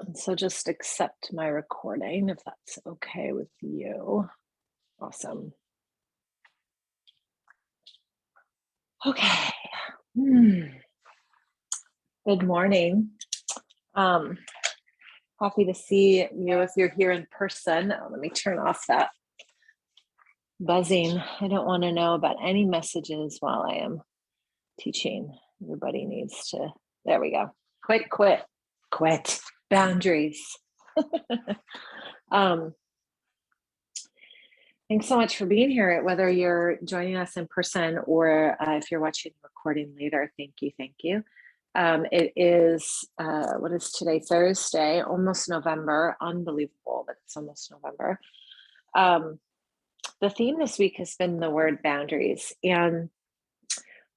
And so just accept my recording if that's okay with you. Awesome. Okay. Good morning. Happy to see you if you're here in person. Let me turn off that buzzing. I don't want to know about any messages while I am teaching. Everybody needs to, there we go. Quit. Boundaries. Thanks so much for being here, whether you're joining us in person or if you're watching the recording later. Thank you. It is, what is today? Thursday, almost November. Unbelievable that it's almost November. The theme this week has been the word boundaries. And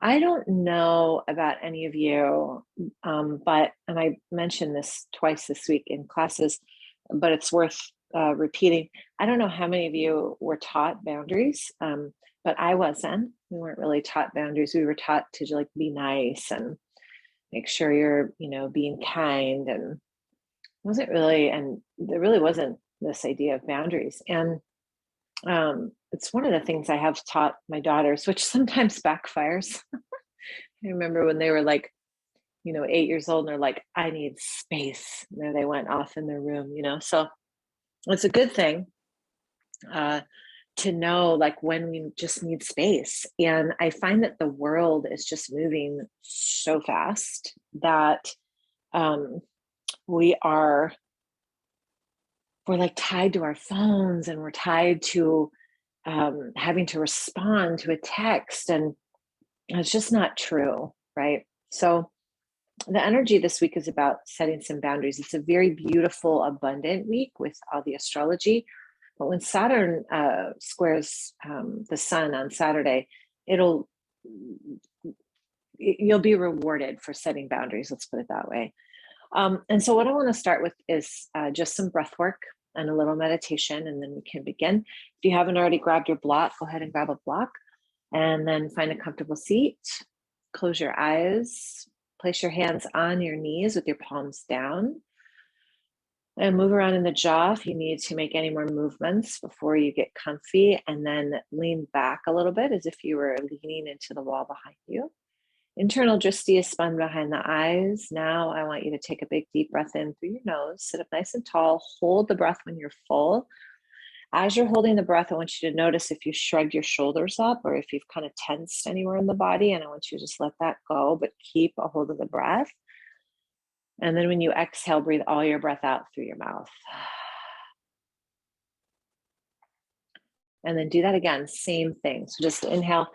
I don't know about any of you, and I mentioned this twice this week in classes, but it's worth repeating. I don't know how many of you were taught boundaries, but I wasn't. We weren't really taught boundaries. We were taught to like be nice and make sure you're, being kind, and there really wasn't this idea of boundaries. And it's one of the things I have taught my daughters, which sometimes backfires. I remember when they were like, 8 years old, and they're like, I need space. And there they went off in their room, So it's a good thing to know like when we just need space. And I find that the world is just moving so fast that we're like tied to our phones, and we're tied to having to respond to a text, and it's just not true, right? So the energy this week is about setting some boundaries. It's a very beautiful, abundant week with all the astrology. But when Saturn squares the sun on Saturday, you'll be rewarded for setting boundaries. Let's put it that way. And so what I want to start with is just some breath work and a little meditation, and then we can begin. If you haven't already grabbed your block, go ahead and grab a block, and then find a comfortable seat. Close your eyes. Place your hands on your knees with your palms down, and move around in the jaw if you need to make any more movements before you get comfy, and then lean back a little bit as if you were leaning into the wall behind you. Internal drishti is spun behind the eyes. Now I want you to take a big deep breath in through your nose. Sit up nice and tall. Hold the breath when you're full. As you're holding the breath, I want you to notice if you shrugged your shoulders up or if you've kind of tensed anywhere in the body, and I want you to just let that go, but keep a hold of the breath. And then when you exhale, breathe all your breath out through your mouth. And then do that again, same thing. So just inhale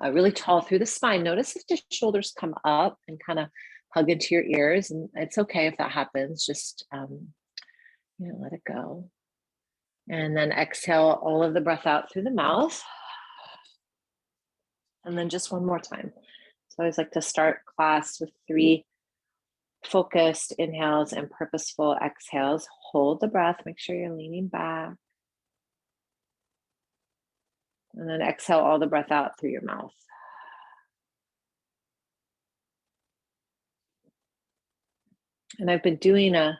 really tall through the spine. Notice if the shoulders come up and kind of hug into your ears, and it's okay if that happens. Just let it go. And then exhale all of the breath out through the mouth. And then just one more time. So I always like to start class with 3 focused inhales and purposeful exhales. Hold the breath, make sure you're leaning back. And then exhale all the breath out through your mouth. And I've been doing a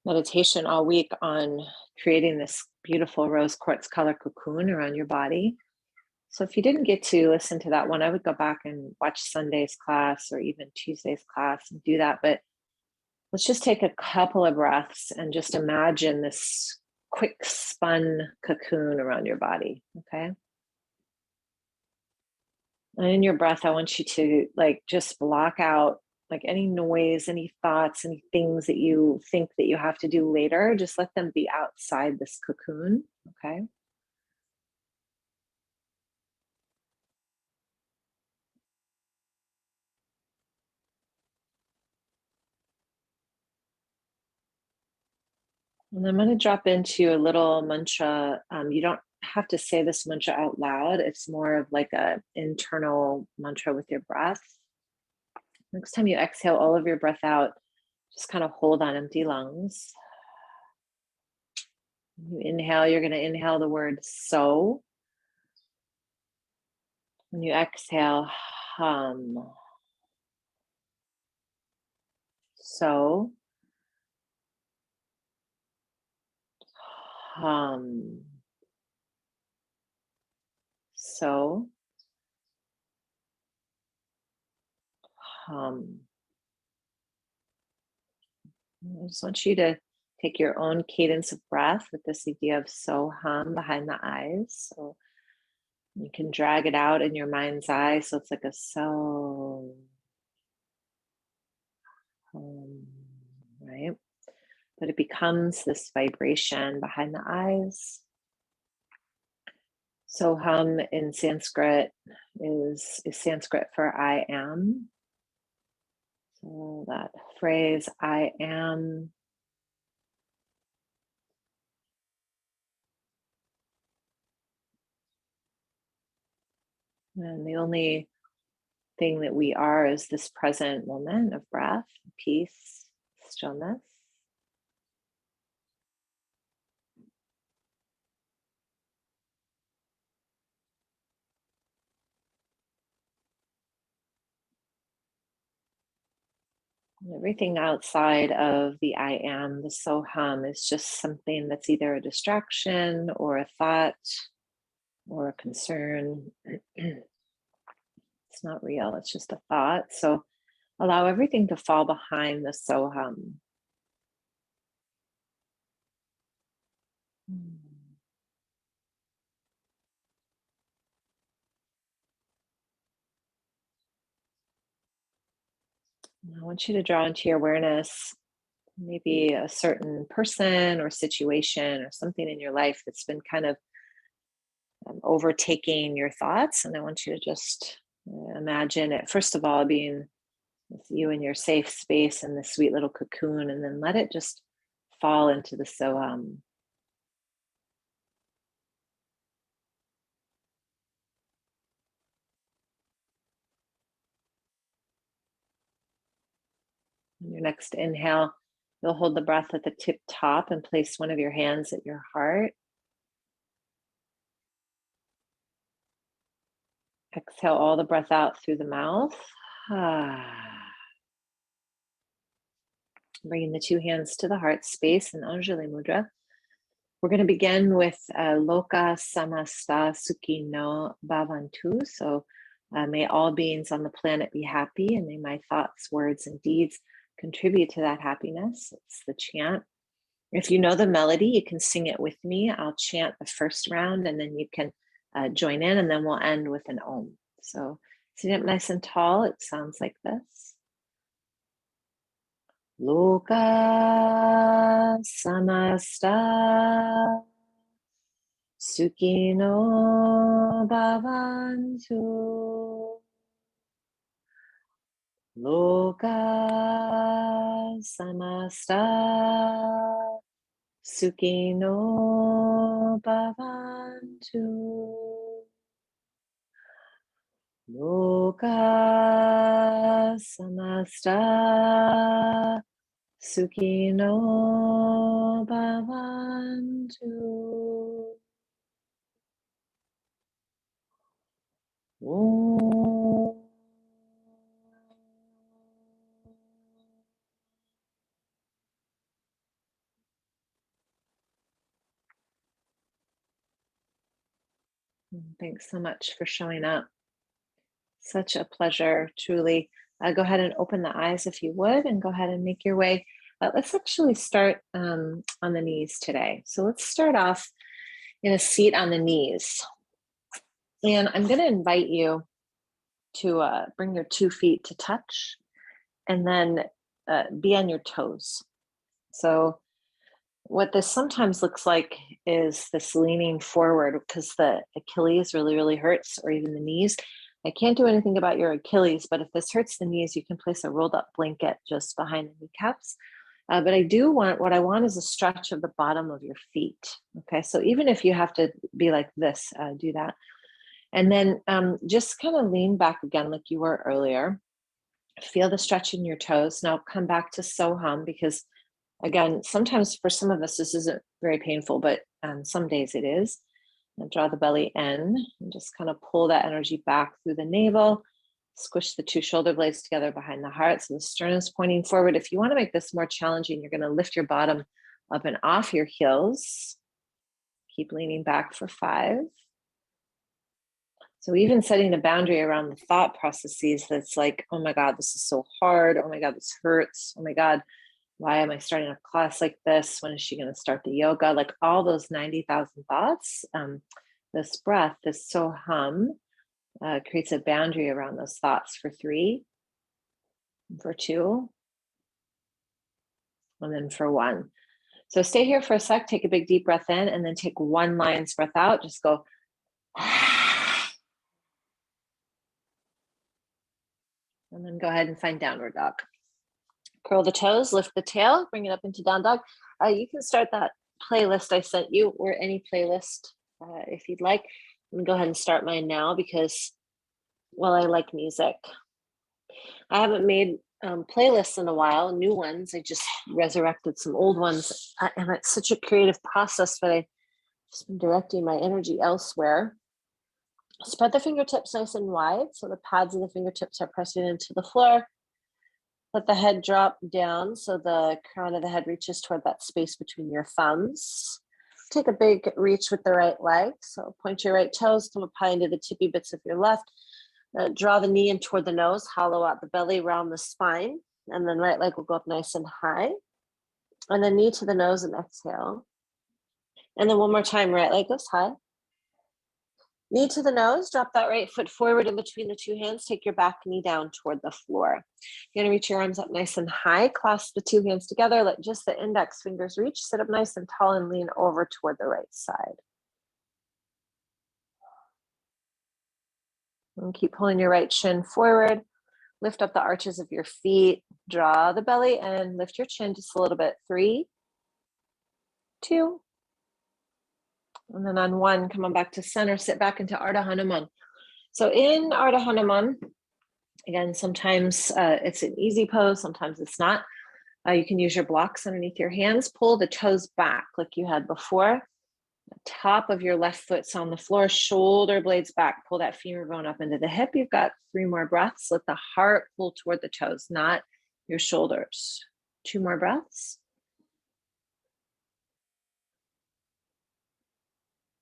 meditation all week on creating this beautiful rose quartz color cocoon around your body. So if you didn't get to listen to that one, I would go back and watch Sunday's class or even Tuesday's class and do that. But let's just take a couple of breaths and just imagine this quick spun cocoon around your body, okay? And in your breath, I want you to just block out any noise, any thoughts, any things that you think that you have to do later. Just let them be outside this cocoon, okay? And I'm going to drop into a little mantra. You don't have to say this mantra out loud. It's more of like an internal mantra with your breath. Next time you exhale all of your breath out, just kind of hold on empty lungs. When you inhale, you're going to inhale the word so. When you exhale, hum. So. hum. So hum. I just want you to take your own cadence of breath with this idea of so hum behind the eyes. So you can drag it out in your mind's eye. So it's like a so hum, right? But it becomes this vibration behind the eyes. So hum in Sanskrit is Sanskrit for I am. So that phrase, I am, and the only thing that we are is this present moment of breath, peace, stillness. And everything outside of the I am, the so hum, is just something that's either a distraction or a thought or a concern. It's not real, it's just a thought. So allow everything to fall behind the so hum. I want you to draw into your awareness maybe a certain person or situation or something in your life that's been kind of overtaking your thoughts. And I want you to just imagine it, first of all, being with you in your safe space in this sweet little cocoon, and then let it just fall into the so hum. On your next inhale, you'll hold the breath at the tip top and place one of your hands at your heart. Exhale all the breath out through the mouth. Bringing the two hands to the heart space in Anjali Mudra. We're going to begin with Loka Samastha Sukhi no Bhavantu. So may all beings on the planet be happy, and may my thoughts, words, and deeds contribute to that happiness. It's the chant. If you know the melody, you can sing it with me. I'll chant the first round, and then you can join in, and then we'll end with an Om. So sitting up nice and tall, it sounds like this. Loka Samastha Sukhino Bhavantu. Loka Samastha Sukhino Bhavantu. Loka Samastha Sukhino Bhavantu. Om. Thanks so much for showing up. Such a pleasure, truly. Go ahead and open the eyes if you would, and go ahead and make your way. Let's actually start on the knees today. So let's start off in a seat on the knees. And I'm going to invite you to bring your 2 feet to touch, and then be on your toes. So what this sometimes looks like is this leaning forward because the Achilles really, really hurts, or even the knees. I can't do anything about your Achilles, but if this hurts the knees, you can place a rolled up blanket just behind the kneecaps. But what I want is a stretch of the bottom of your feet. Okay, so even if you have to be like this, do that. And then just kind of lean back again like you were earlier. Feel the stretch in your toes. Now come back to so hum, because again, sometimes for some of us, this isn't very painful, but some days it is. And draw the belly in and just kind of pull that energy back through the navel. Squish the 2 shoulder blades together behind the heart. So the sternum is pointing forward. If you want to make this more challenging, you're going to lift your bottom up and off your heels. Keep leaning back for 5. So even setting a boundary around the thought processes that's like, oh my God, this is so hard. Oh my God, this hurts. Oh my God, why am I starting a class like this? When is she going to start the yoga? Like all those 90,000 thoughts, this breath, this so hum, creates a boundary around those thoughts for 3, for 2, and then for 1. So stay here for a sec, take a big deep breath in, and then take 1 lion's breath out. Just go. And then go ahead and find downward dog. Curl the toes, lift the tail, bring it up into down dog. You can start that playlist I sent you, or any playlist if you'd like. I'm gonna go ahead and start mine now because, well, I like music. I haven't made playlists in a while, new ones. I just resurrected some old ones. And it's such a creative process, but I've just been directing my energy elsewhere. Spread the fingertips nice and wide, so the pads of the fingertips are pressing into the floor. Let the head drop down so the crown of the head reaches toward that space between your thumbs. Take a big reach with the right leg. So point your right toes, come up high into the tippy bits of your left. Draw the knee in toward the nose, hollow out the belly, round the spine. And then right leg will go up nice and high. And then knee to the nose and exhale. And then one more time, right leg goes high. Knee to the nose, drop that right foot forward in between the 2 hands. Take your back knee down toward the floor. You're gonna reach your arms up nice and high. Clasp the 2 hands together. Let just the index fingers reach. Sit up nice and tall and lean over toward the right side. And keep pulling your right shin forward. Lift up the arches of your feet. Draw the belly and lift your chin just a little bit. 3, 2, and then on 1, come on back to center, sit back into Ardha Hanuman. So in Ardha Hanuman, again, sometimes it's an easy pose, sometimes it's not. You can use your blocks underneath your hands, pull the toes back like you had before. The top of your left foot's on the floor, shoulder blades back, pull that femur bone up into the hip. You've got 3 more breaths. Let the heart pull toward the toes, not your shoulders. 2 more breaths.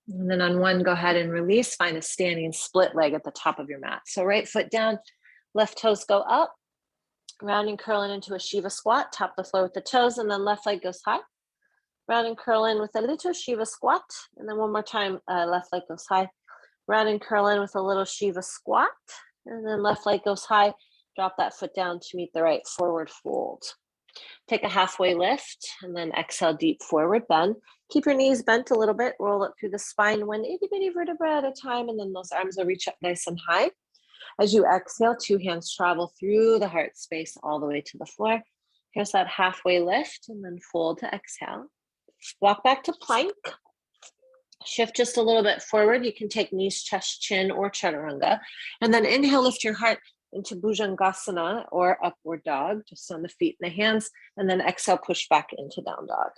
And then on 1, go ahead and release. Find a standing split leg at the top of your mat. So right foot down, left toes go up, round and curl in into a Shiva squat, top the floor with the toes, and then left leg goes high. Round and curl in with a little Shiva squat. And then one more time, left leg goes high. Round and curl in with a little Shiva squat. And then left leg goes high. Drop that foot down to meet the right forward fold. Take a halfway lift and then exhale, deep forward bend. Keep your knees bent a little bit, roll it through the spine, 1 itty bitty vertebra at a time, and then those arms will reach up nice and high. As you exhale, 2 hands travel through the heart space all the way to the floor. Here's that halfway lift and then fold to exhale. Walk back to plank. Shift just a little bit forward. You can take knees, chest, chin, or chaturanga. And then inhale, lift your heart into Bhujangasana or upward dog, just on the feet and the hands, and then exhale, push back into down dog.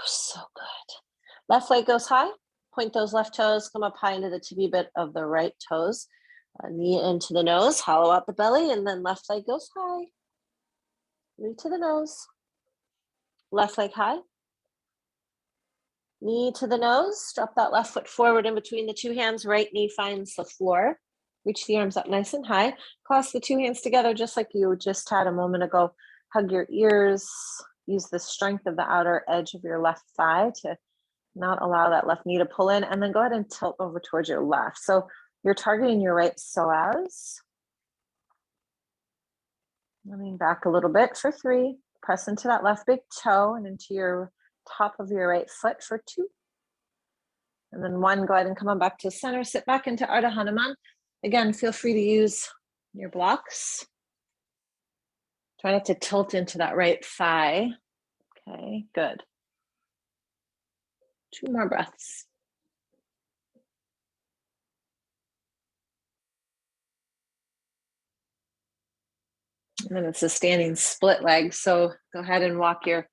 So good. Left leg goes high. Point those left toes, come up high into the tippy bit of the right toes. Knee into the nose, hollow out the belly, and then left leg goes high. Knee to the nose. Left leg high. Knee to the nose. Drop that left foot forward in between the 2 hands. Right knee finds the floor. Reach the arms up nice and high. Clasp the 2 hands together just like you just had a moment ago. Hug your ears. Use the strength of the outer edge of your left thigh to not allow that left knee to pull in. And then go ahead and tilt over towards your left. So you're targeting your right psoas. Leaning back a little bit for 3. Press into that left big toe and into your top of your right foot for 2. And then 1, go ahead and come on back to center. Sit back into Ardha Hanuman. Again, feel free to use your blocks. Try not to tilt into that right thigh. Okay, good. 2 more breaths. And then it's a standing split leg. So go ahead and walk your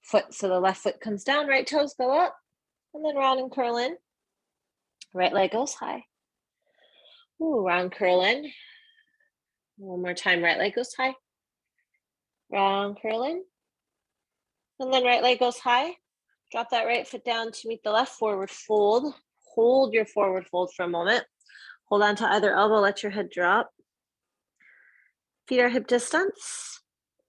foot so the left foot comes down, right toes go up, and then round and curl in. Right leg goes high. Ooh, round curl in. One more time, right leg goes high. Round curl in. And then right leg goes high. Drop that right foot down to meet the left, forward fold. Hold your forward fold for a moment. Hold on to either elbow, let your head drop. Feet are hip distance.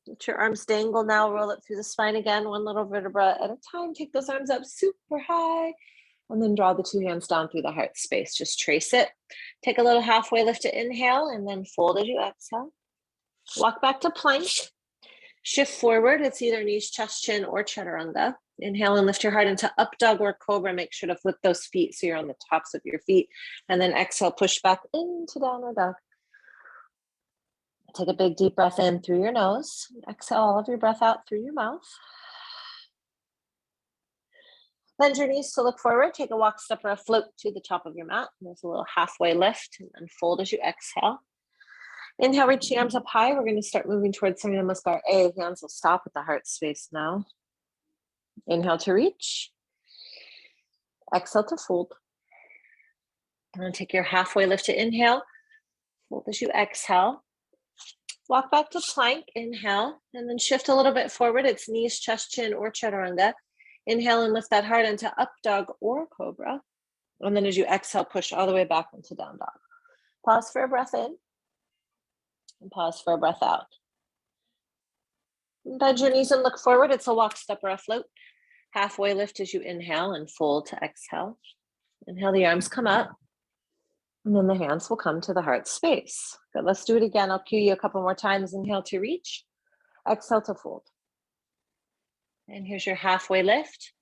Let your arms dangle now, roll it through the spine again, one little vertebra at a time. Take those arms up super high, and then draw the two hands down through the heart space. Just trace it. Take a little halfway lift to inhale, and then fold as you exhale. Walk back to plank. Shift forward. It's either knees, chest, chin, or chaturanga. Inhale and lift your heart into up dog or cobra. Make sure to flip those feet so you're on the tops of your feet. And then exhale, push back into downward dog. Take a big deep breath in through your nose. Exhale all of your breath out through your mouth. Bend your knees to look forward. Take a walk, step, or a float to the top of your mat. There's a little halfway lift, and then fold as you exhale. Inhale, reach the arms up high. We're going to start moving towards Surya Namaskar A. Hands will stop at the heart space now. Inhale to reach. Exhale to fold. And then take your halfway lift to inhale. Fold as you exhale. Walk back to plank. Inhale. And then shift a little bit forward. It's knees, chest, chin, or chaturanga. Inhale and lift that heart into up dog or cobra. And then as you exhale, push all the way back into down dog. Pause for a breath in. And pause for a breath out. Bend your knees and look forward. It's a walk, step, or a float. Halfway lift as you inhale and fold to exhale. Inhale, the arms come up. And then the hands will come to the heart space. Good, let's do it again. I'll cue you a couple more times. Inhale to reach. Exhale to fold. And here's your halfway lift.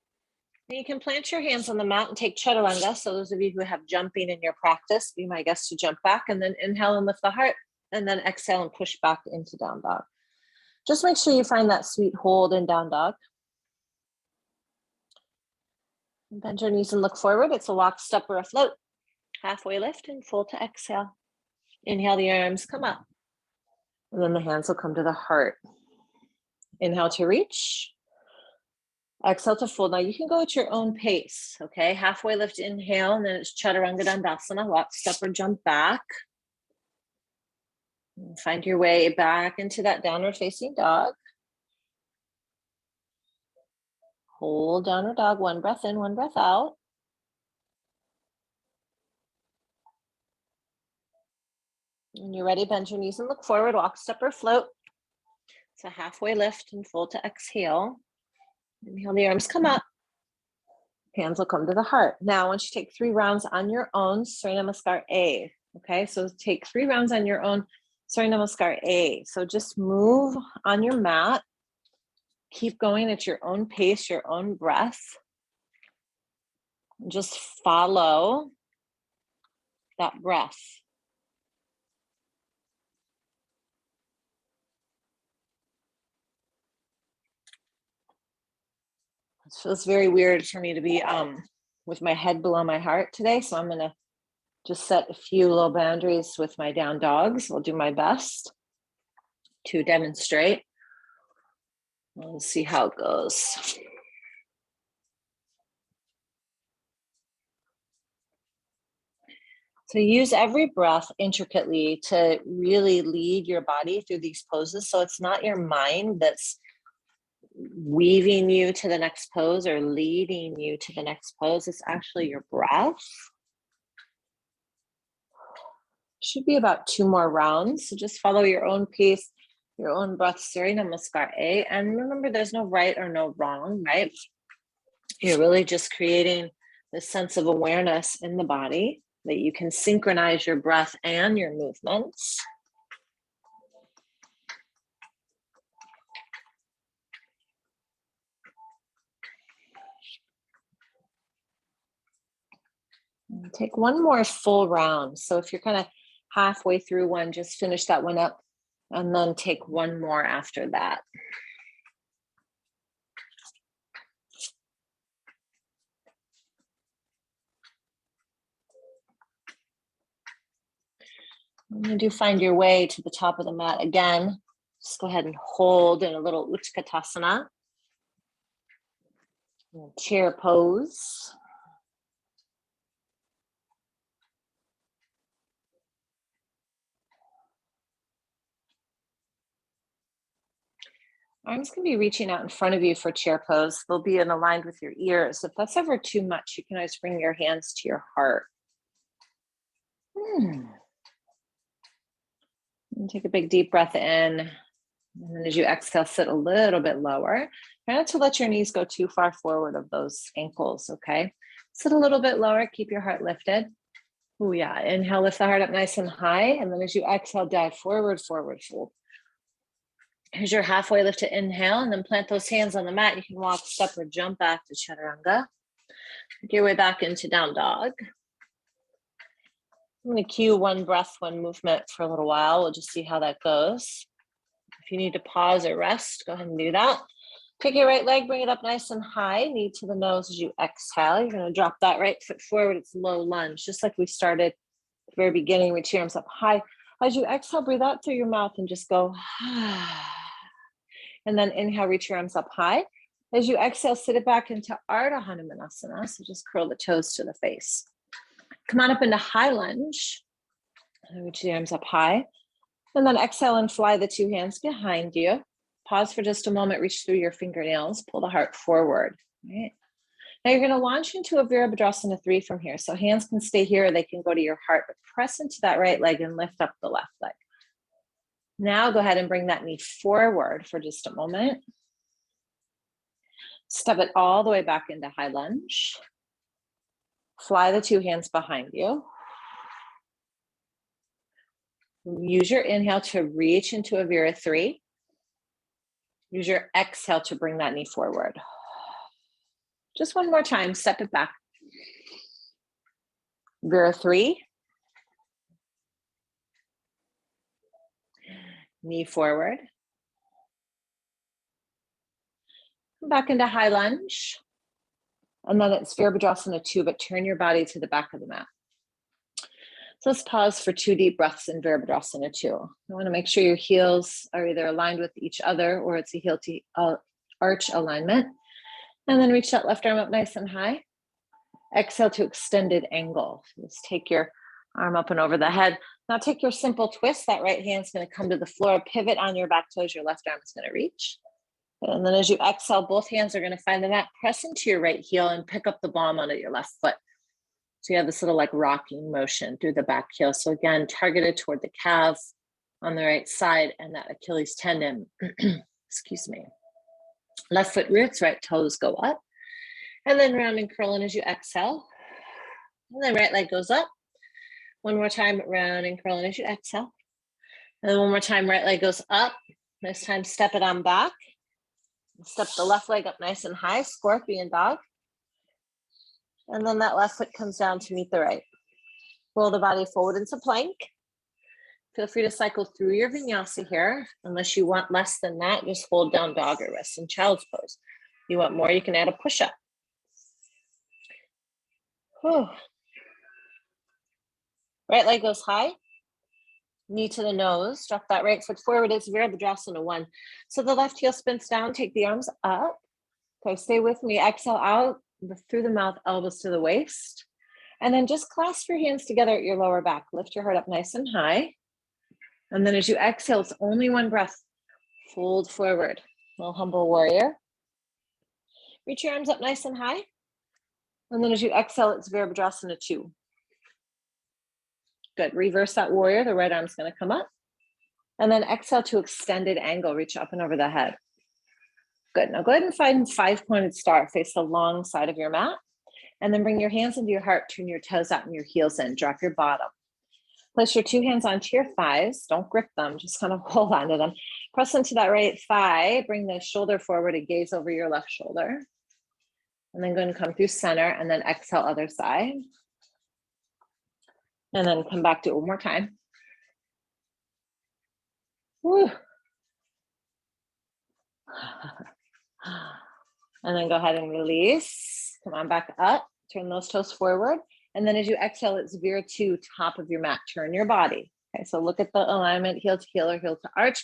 And you can plant your hands on the mat and take Chaturanga. So those of you who have jumping in your practice, be my guest to jump back and then inhale and lift the heart. And then exhale and push back into down dog. Just make sure you find that sweet hold in down dog. And bend your knees and look forward. It's a walk, step, or a float. Halfway lift and fold to exhale. Inhale, the arms come up. And then the hands will come to the heart. Inhale to reach. Exhale to fold. Now you can go at your own pace, okay? Halfway lift, inhale, and then it's Chaturanga Dandasana. Walk, step, or jump back. And find your way back into that downward facing dog. Hold downward dog, one breath in, one breath out. When you're ready, bend your knees and look forward, walk, step, or float. It's a halfway lift and fold to exhale. Inhale, the arms come up. Hands will come to the heart. Now, once you take 3 rounds on your own, Surya Namaskar A. Okay, so take 3 rounds on your own, Surya Namaskar A. So just move on your mat. Keep going at your own pace, your own breath. Just follow that breath. It feels very weird for me to be with my head below my heart today. So I'm going to just set a few little boundaries with my down dogs. I'll do my best to demonstrate. We'll see how it goes. So use every breath intricately to really lead your body through these poses. So it's not your mind that's weaving you to the next pose or leading you to the next pose. It's actually your breath. Should be about 2 more rounds. So just follow your own pace, your own breath. Surya Namaskar A. And remember, there's no right or no wrong, right? You're really just creating this sense of awareness in the body that you can synchronize your breath and your movements. And take 1 more full round. So if you're kind of halfway through one, just finish that one up and then take 1 more after that. When you find your way to the top of the mat again, just go ahead and hold in a little Utkatasana, chair pose. Arms can be reaching out in front of you for chair pose. They'll be aligned with your ears. If that's ever too much, you can always bring your hands to your heart. And take a big deep breath in. And then as you exhale, sit a little bit lower. Try not to let your knees go too far forward of those ankles, okay? Sit a little bit lower, keep your heart lifted. Oh yeah, inhale, lift the heart up nice and high. And then as you exhale, dive forward, forward fold. As you're halfway lift to inhale, and then plant those hands on the mat. You can walk, step, or jump back to Chaturanga. Make your way back into down dog. I'm going to cue one breath, one movement for a little while. We'll just see how that goes. If you need to pause or rest, go ahead and do that. Take your right leg, bring it up nice and high, knee to the nose as you exhale. You're going to drop that right foot forward. It's low lunge, just like we started at the very beginning. Reach your arms up high. As you exhale, breathe out through your mouth and just go. And then inhale, reach your arms up high. As you exhale, sit it back into Ardha Hanumanasana. So just curl the toes to the face. Come on up into high lunge. Reach the arms up high. And then exhale and fly the two hands behind you. Pause for just a moment, reach through your fingernails, pull the heart forward. Right. Now you're going to launch into a Virabhadrasana 3 from here. So hands can stay here, or they can go to your heart, but press into that right leg and lift up the left leg. Now go ahead and bring that knee forward for just a moment. Step it all the way back into high lunge. Fly the two hands behind you. Use your inhale to reach into a Vira 3. Use your exhale to bring that knee forward. Just one more time, step it back. Vira 3. Knee forward. Come back into high lunge. And then it's Virabhadrasana 2, but turn your body to the back of the mat. So let's pause for 2 deep breaths in Virabhadrasana 2. You want to make sure your heels are either aligned with each other or it's a heel to arch alignment. And then reach that left arm up nice and high. Exhale to extended angle. Just take your arm up and over the head. Now take your simple twist. That right hand's going to come to the floor. Pivot on your back toes. Your left arm is going to reach. And then as you exhale, both hands are going to find the mat. Press into your right heel and pick up the palm onto your left foot. So you have this little like rocking motion through the back heel. So again, targeted toward the calf on the right side and that Achilles tendon. Excuse me. Left foot roots, right toes go up. And then round and curl in as you exhale. And then right leg goes up. One more time, round and curl in as you exhale. And then one more time, right leg goes up. This time, step it on back. Step the left leg up nice and high, scorpion dog. And then that left foot comes down to meet the right. Roll the body forward into plank. Feel free to cycle through your vinyasa here. Unless you want less than that, just hold down dog or rest in child's pose. You want more, you can add a push-up. Right leg goes high. Knee to the nose. Drop that right foot forward. It's Virabhadrasana 1. So the left heel spins down. Take the arms up. Okay, stay with me. Exhale out through the mouth, elbows to the waist. And then just clasp your hands together at your lower back. Lift your heart up nice and high. And then as you exhale, it's only one breath. Fold forward. Little humble warrior. Reach your arms up nice and high. And then as you exhale, it's Virabhadrasana 2. Good. Reverse that warrior. The right arm's going to come up. And then exhale to extended angle. Reach up and over the head. Good. Now go ahead and find 5-pointed star. Face the long side of your mat. And then bring your hands into your heart. Turn your toes out and your heels in. Drop your bottom. Place your 2 hands onto your thighs. Don't grip them. Just kind of hold onto them. Press into that right thigh. Bring the shoulder forward and gaze over your left shoulder. And then going to come through center and then exhale other side. And then come back to it one more time. Woo. And then go ahead and release. Come on back up. Turn those toes forward. And then as you exhale, it's Vira 2, top of your mat. Turn your body. Okay, so look at the alignment, heel to heel or heel to arch.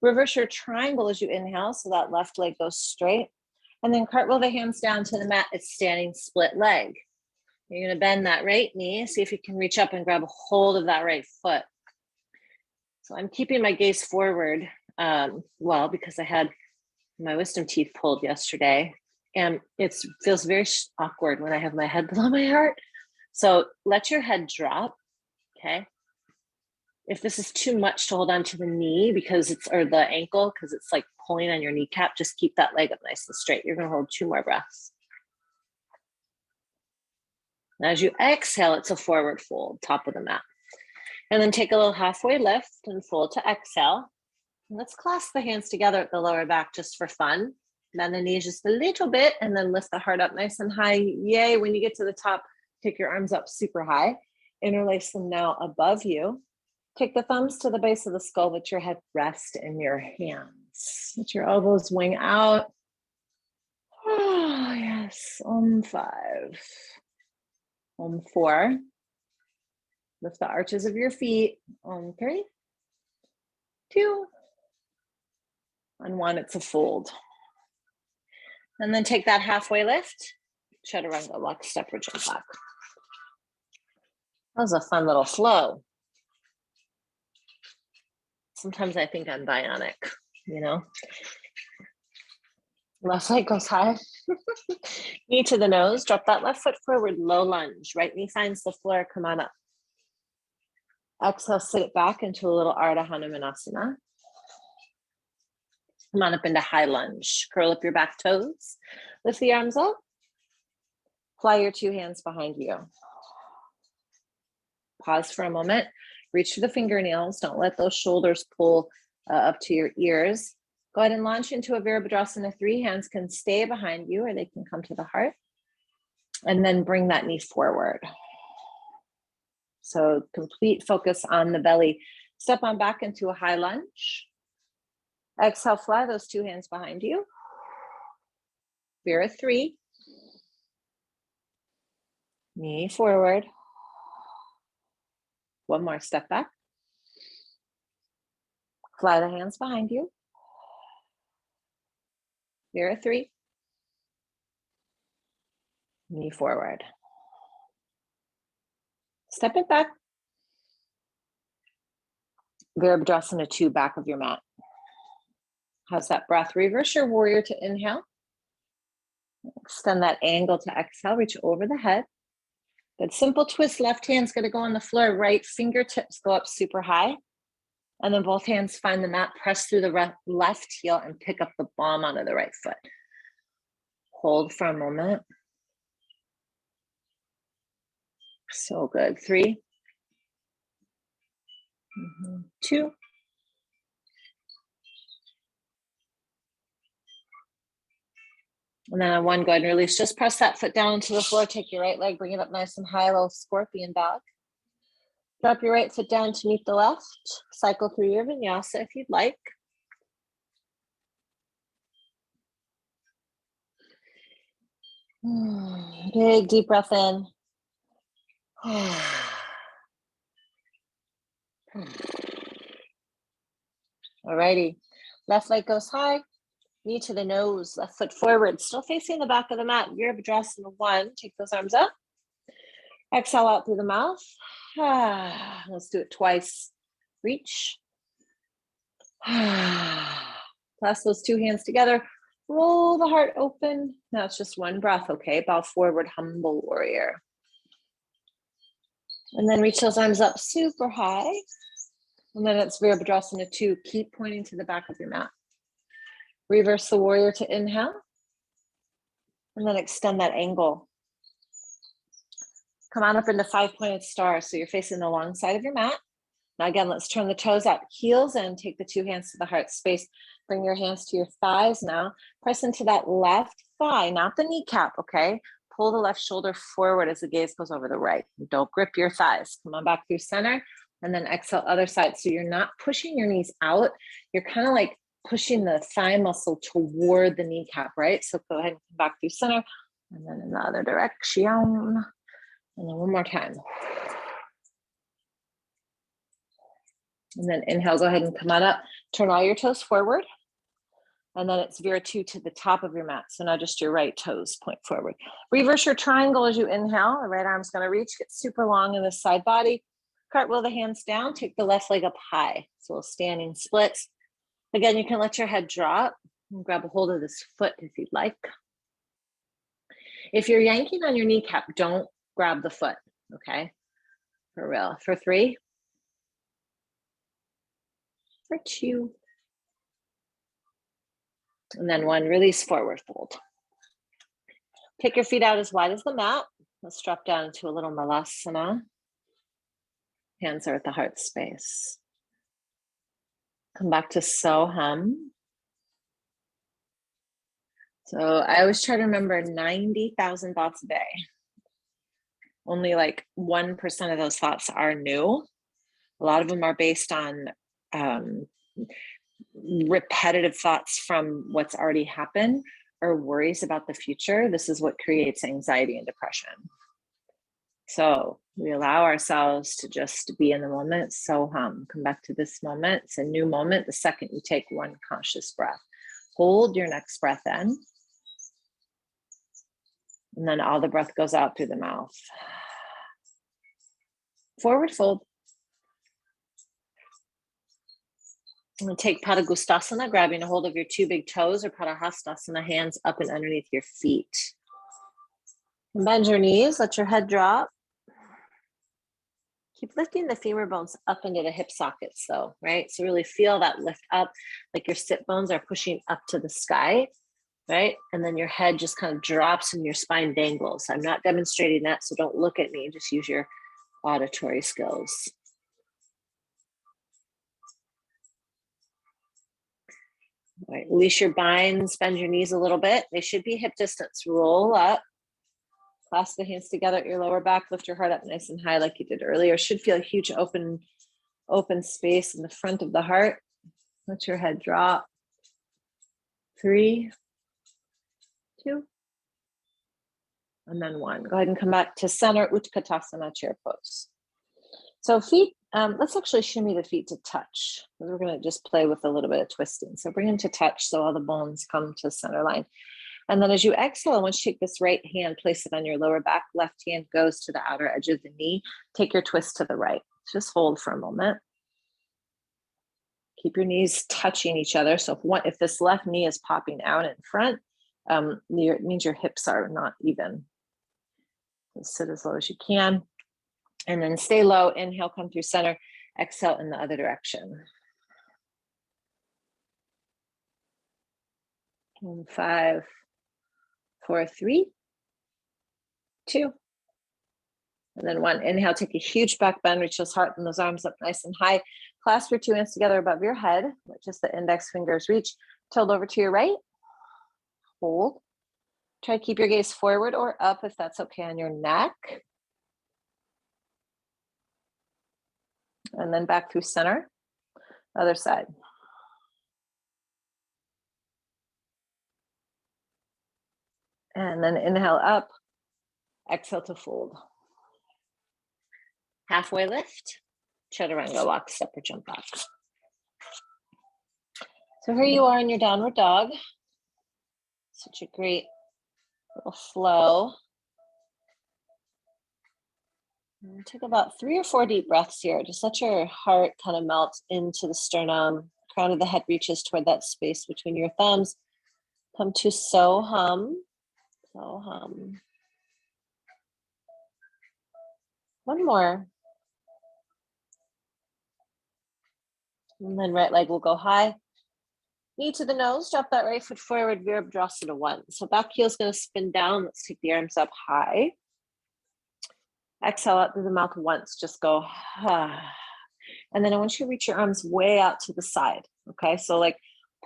Reverse your triangle as you inhale, so that left leg goes straight. And then cartwheel the hands down to the mat. It's standing split leg. You're going to bend that right knee. See if you can reach up and grab a hold of that right foot. So I'm keeping my gaze forward, because I had My wisdom teeth pulled yesterday, and it feels very awkward when I have my head below my heart. So let your head drop, okay? If this is too much to hold on to the knee or the ankle, because it's like pulling on your kneecap, just keep that leg up nice and straight. You're gonna hold 2 more breaths. And as you exhale, it's a forward fold, top of the mat. And then take a little halfway lift and fold to exhale. And let's clasp the hands together at the lower back just for fun. Bend the knees just a little bit and then lift the heart up nice and high. Yay, when you get to the top, take your arms up super high. Interlace them now above you. Take the thumbs to the base of the skull, let your head rest in your hands. Let your elbows wing out. Oh, yes. 5. 4. Lift the arches of your feet. 3, 2, and 1. It's a fold. And then take that halfway lift. Chaturanga, walk, step, bridge, and back. That was a fun little flow. Sometimes I think I'm bionic, you know. Left leg goes high. Knee to the nose. Drop that left foot forward. Low lunge. Right knee finds the floor. Come on up. Exhale, sit it back into a little Ardha Hanumanasana. Come on up into high lunge. Curl up your back toes. Lift the arms up. Fly your 2 hands behind you. Pause for a moment. Reach for the fingernails. Don't let those shoulders pull up to your ears. Go ahead and launch into a Virabhadrasana 3. Hands can stay behind you or they can come to the heart. And then bring that knee forward. So complete focus on the belly. Step on back into a high lunge. Exhale, fly those 2 hands behind you. Vira 3. Knee forward. 1 more, step back. Fly the hands behind you. Vira 3. Knee forward. Step it back. Virabhadrasana 2, back of your mat. How's that breath? Reverse your warrior to inhale. Extend that angle to exhale. Reach over the head. Good simple twist. Left hand's going to go on the floor. Right fingertips go up super high. And then both hands find the mat. Press through the left heel and pick up the palm onto the right foot. Hold for a moment. So good. 3. 2. And then on 1, go ahead and release. Just press that foot down into the floor. Take your right leg, bring it up nice and high, little scorpion dog. Drop your right foot down to meet the left. Cycle through your vinyasa if you'd like. Big deep breath in. Alrighty. Left leg goes high. Knee to the nose, left foot forward, still facing the back of the mat. Virabhadrasana 1. Take those arms up. Exhale out through the mouth. Let's do it twice. Reach. Clasp those 2 hands together. Roll the heart open. Now it's just 1 breath, okay? Bow forward, humble warrior. And then reach those arms up super high. And then it's Virabhadrasana 2. Keep pointing to the back of your mat. Reverse the warrior to inhale. And then extend that angle. Come on up into 5-pointed star. So you're facing the long side of your mat. Now again, let's turn the toes out, heels in, take the 2 hands to the heart space. Bring your hands to your thighs now. Press into that left thigh, not the kneecap, okay? Pull the left shoulder forward as the gaze goes over the right. Don't grip your thighs. Come on back through center and then exhale other side. So you're not pushing your knees out. You're kind of like pushing the thigh muscle toward the kneecap, right? So go ahead and come back through center and then in the other direction. And then 1 more time. And then inhale, go ahead and come on up. Turn all your toes forward. And then it's Vira 2 to the top of your mat. So now just your right toes point forward. Reverse your triangle as you inhale. The right arm's going to reach, get super long in the side body. Cartwheel the hands down. Take the left leg up high. So standing splits. Again, you can let your head drop. And grab a hold of this foot if you'd like. If you're yanking on your kneecap, don't grab the foot, okay? For real. For 3, for 2, and then 1, release, forward fold. Take your feet out as wide as the mat. Let's drop down into a little malasana. Hands are at the heart space. Come back to Soham. So I always try to remember 90,000 thoughts a day. Only like 1% of those thoughts are new. A lot of them are based on repetitive thoughts from what's already happened or worries about the future. This is what creates anxiety and depression. So we allow ourselves to just be in the moment. Soham, come back to this moment. It's a new moment the second you take 1 conscious breath. Hold your next breath in. And then all the breath goes out through the mouth. Forward fold. And take Padangusthasana, grabbing a hold of your 2 big toes, or Padahastasana, hands up and underneath your feet. And bend your knees, let your head drop. Keep lifting the femur bones up into the hip sockets though, right? So really feel that lift up, like your sit bones are pushing up to the sky, right? And then your head just kind of drops and your spine dangles. I'm not demonstrating that, so don't look at me, just use your auditory skills. All right, release your binds, bend your knees a little bit. They should be hip distance. Roll up, clasp the hands together at your lower back, lift your heart up nice and high like you did earlier. Should feel a huge open space in the front of the heart. Let your head drop. 3, 2, and then 1. Go ahead and come back to center, Utkatasana, chair pose. So feet, let's actually shimmy the feet to touch. We're going to just play with a little bit of twisting. So bring them to touch so all the bones come to center line. And then as you exhale, once you take this right hand, place it on your lower back, left hand goes to the outer edge of the knee. Take your twist to the right. Just hold for a moment. Keep your knees touching each other. So if this left knee is popping out in front, it means your hips are not even. So sit as low as you can. And then stay low. Inhale, come through center. Exhale in the other direction. And 5, 4, 3, 2, and then 1. Inhale, take a huge back bend. Reach those heart and those arms up nice and high. Clasp your 2 hands together above your head. Let just the index fingers reach. Tilt over to your right. Hold. Try to keep your gaze forward or up if that's okay on your neck. And then back through center. Other side. And then inhale up. Exhale to fold. Halfway lift. Chaturanga, walk, step, or jump back. So here you are in your downward dog. Such a great little flow. And take about 3 or 4 deep breaths here. Just let your heart kind of melt into the sternum. Crown of the head reaches toward that space between your thumbs. Come to Soham. Soham. One more. And then right leg will go high. Knee to the nose, drop that right foot forward, Virabhadrasana 1. So back heel is going to spin down. Let's take the arms up high. Exhale out through the mouth once, just go, and then I want you to reach your arms way out to the side, okay? So like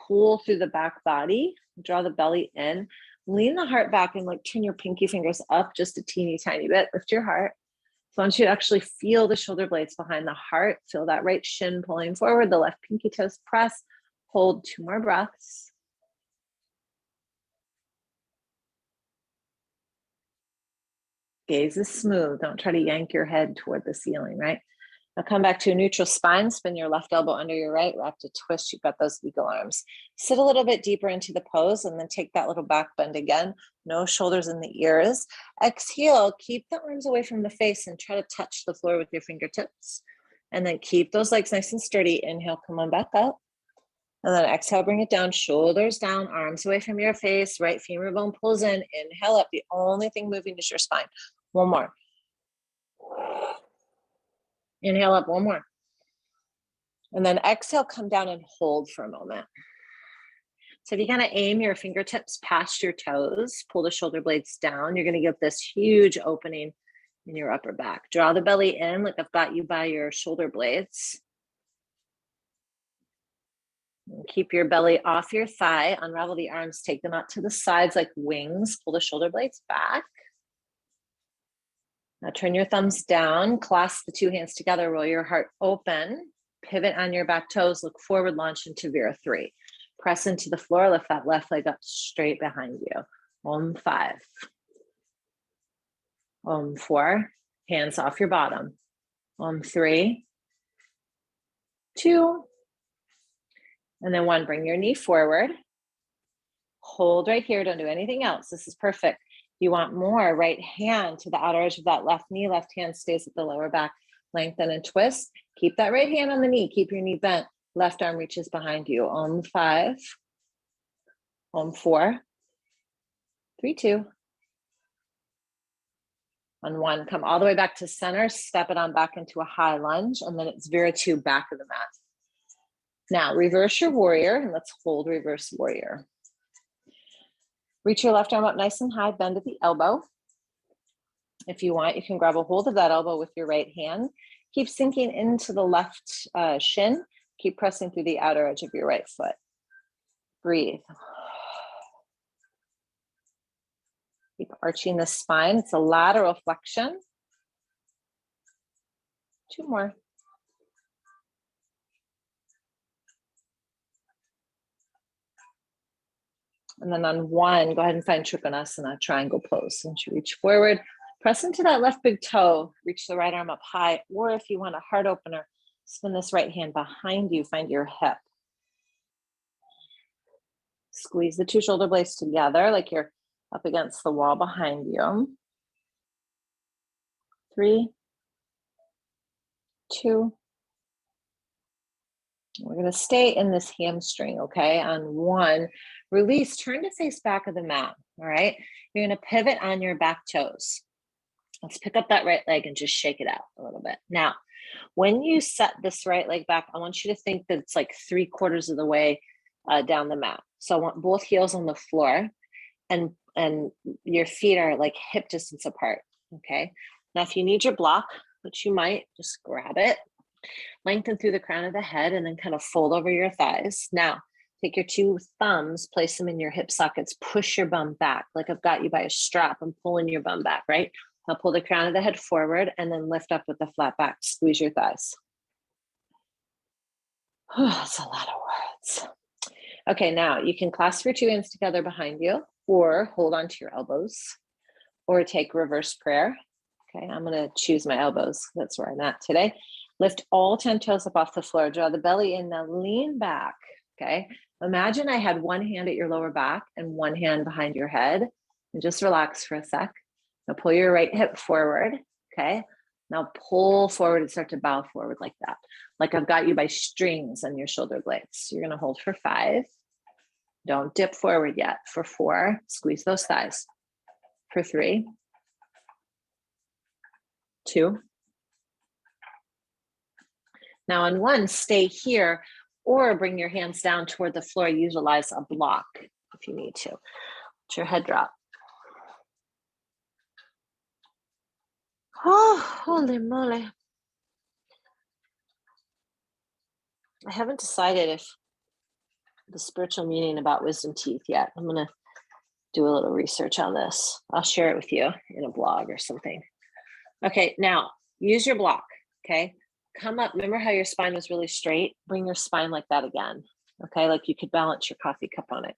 pull through the back body, draw the belly in, lean the heart back and like turn your pinky fingers up just a teeny tiny bit, lift your heart. So I want you to actually feel the shoulder blades behind the heart, feel that right shin pulling forward, the left pinky toes press, hold 2 more breaths. Gaze is smooth. Don't try to yank your head toward the ceiling, right? Now come back to a neutral spine. Spin your left elbow under your right. Wrap to twist. You've got those eagle arms. Sit a little bit deeper into the pose and then take that little back bend again. No shoulders in the ears. Exhale. Keep the arms away from the face and try to touch the floor with your fingertips. And then keep those legs nice and sturdy. Inhale. Come on back up. And then exhale, bring it down, shoulders down, arms away from your face, right femur bone pulls in, inhale up. The only thing moving is your spine. One more. Inhale up, one more. And then exhale, come down and hold for a moment. So if you kind of aim your fingertips past your toes, pull the shoulder blades down, you're going to get this huge opening in your upper back. Draw the belly in like I've got you by your shoulder blades. And keep your belly off your thigh. Unravel the arms, take them out to the sides like wings. Pull the shoulder blades back. Now turn your thumbs down, clasp the two hands together, roll your heart open, pivot on your back toes, look forward, launch into Vira 3. Press into the floor, lift that left leg up straight behind you. Om 5. Om 4. Hands off your bottom. Om 3. 2. And then 1. Bring your knee forward. Hold right here. Don't do anything else. This is perfect. You want more, right hand to the outer edge of that left knee. Left hand stays at the lower back. Lengthen and twist. Keep that right hand on the knee. Keep your knee bent. Left arm reaches behind you. Om 5. Om 4. 3, 2. On 1. Come all the way back to center. Step it on back into a high lunge. And then it's Vira 2 back of the mat. Now reverse your warrior. And let's hold reverse warrior. Reach your left arm up nice and high. Bend at the elbow. If you want, you can grab a hold of that elbow with your right hand. Keep sinking into the left shin. Keep pressing through the outer edge of your right foot. Breathe. Keep arching the spine. It's a lateral flexion. 2 more. And then on 1, go ahead and find Trikonasana, triangle pose. Once you reach forward, press into that left big toe, reach the right arm up high, or if you want a heart opener, spin this right hand behind you, find your hip. Squeeze the two shoulder blades together like you're up against the wall behind you. 3, 2. We're going to stay in this hamstring, okay? On 1, release, turn to face back of the mat, all right? You're going to pivot on your back toes. Let's pick up that right leg and just shake it out a little bit. Now, when you set this right leg back, I want you to think that it's like 3/4 of the way down the mat. So I want both heels on the floor and your feet are like hip distance apart, okay? Now, if you need your block, which you might, just grab it, lengthen through the crown of the head and then kind of fold over your thighs. Now, take your 2 thumbs, place them in your hip sockets, push your bum back like I've got you by a strap. I'm pulling your bum back, right? Now pull the crown of the head forward and then lift up with the flat back. Squeeze your thighs. That's a lot of words. Okay, now you can clasp your 2 hands together behind you or hold on to your elbows or take reverse prayer. Okay, I'm going to choose my elbows. That's where I'm at today. Lift all 10 toes up off the floor. Draw the belly in. Now lean back. Okay, imagine I had 1 hand at your lower back and 1 hand behind your head. And just relax for a sec. Now pull your right hip forward, okay? Now pull forward and start to bow forward like that. Like I've got you by strings on your shoulder blades. You're gonna hold for 5. Don't dip forward yet. For 4, squeeze those thighs. For 3, 2. Now on 1, stay here or bring your hands down toward the floor. Utilize a block if you need to. Let your head drop. Oh, holy moly. I haven't decided if the spiritual meaning about wisdom teeth yet. I'm going to do a little research on this. I'll share it with you in a blog or something. Okay, now use your block, okay? Come up. Remember how your spine was really straight? Bring your spine like that again, okay? Like you could balance your coffee cup on it.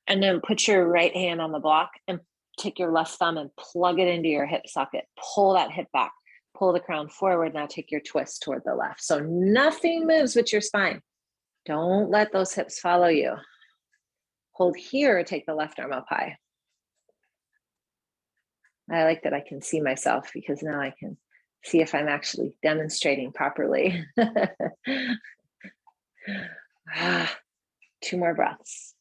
And then put your right hand on the block and take your left thumb and plug it into your hip socket. Pull that hip back. Pull the crown forward. Now take your twist toward the left. So nothing moves with your spine. Don't let those hips follow you. Hold here, take the left arm up high. I like that I can see myself because now I can see if I'm actually demonstrating properly. 2 more breaths.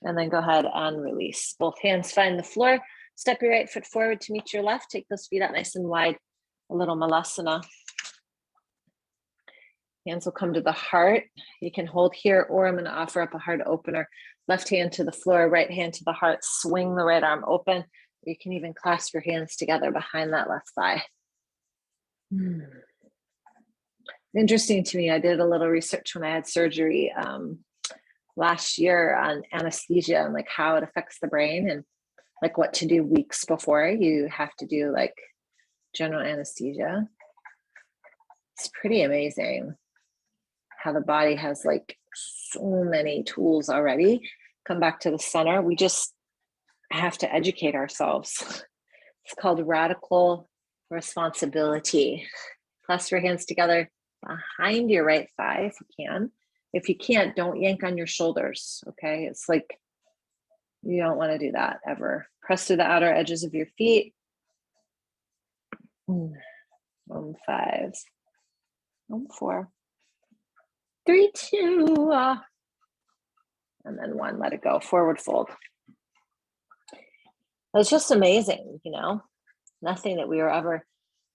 And then go ahead and release. Both hands find the floor. Step your right foot forward to meet your left. Take those feet out nice and wide. A little malasana. Hands will come to the heart. You can hold here, or I'm going to offer up a heart opener. Left hand to the floor, right hand to the heart. Swing the right arm open. You can even clasp your hands together behind that left thigh. Interesting to me, I did a little research when I had surgery last year on anesthesia and like how it affects the brain and like what to do weeks before you have to do like general anesthesia. It's pretty amazing how the body has like so many tools already. Come back to the center. We just have to educate ourselves. It's called radical responsibility. Clasp your hands together behind your right thigh if you can. If you can't, don't yank on your shoulders, okay? It's like you don't want to do that ever. Press through the outer edges of your feet. 5, 4, 3, 2, and then 1, let it go, forward fold. It's just amazing, you know, nothing that we were ever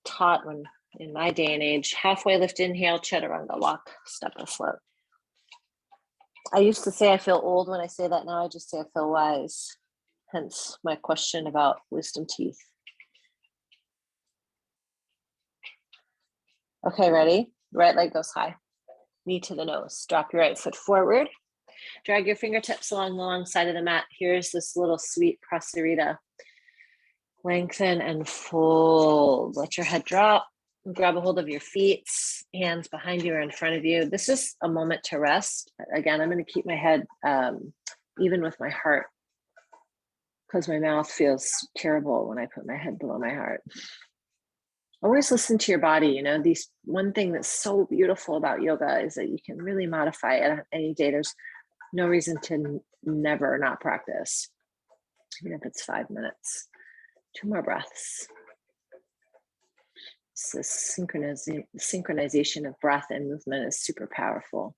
taught when in my day and age. Halfway lift, inhale, chaturanga, walk, step or float. I used to say I feel old when I say that. Now I just say I feel wise. Hence my question about wisdom teeth. Okay, ready? Right leg goes high. Knee to the nose. Drop your right foot forward. Drag your fingertips along the long side of the mat. Here's this little sweet prasarita. Lengthen and fold. Let your head drop. Grab a hold of your feet, hands behind you or in front of you. This is a moment to rest. Again, I'm going to keep my head even with my heart because my mouth feels terrible when I put my head below my heart. Always listen to your body. You know, one thing that's so beautiful about yoga is that you can really modify it on any day. There's no reason to never not practice, even if it's 5 minutes. 2 more breaths. This synchronization of breath and movement is super powerful.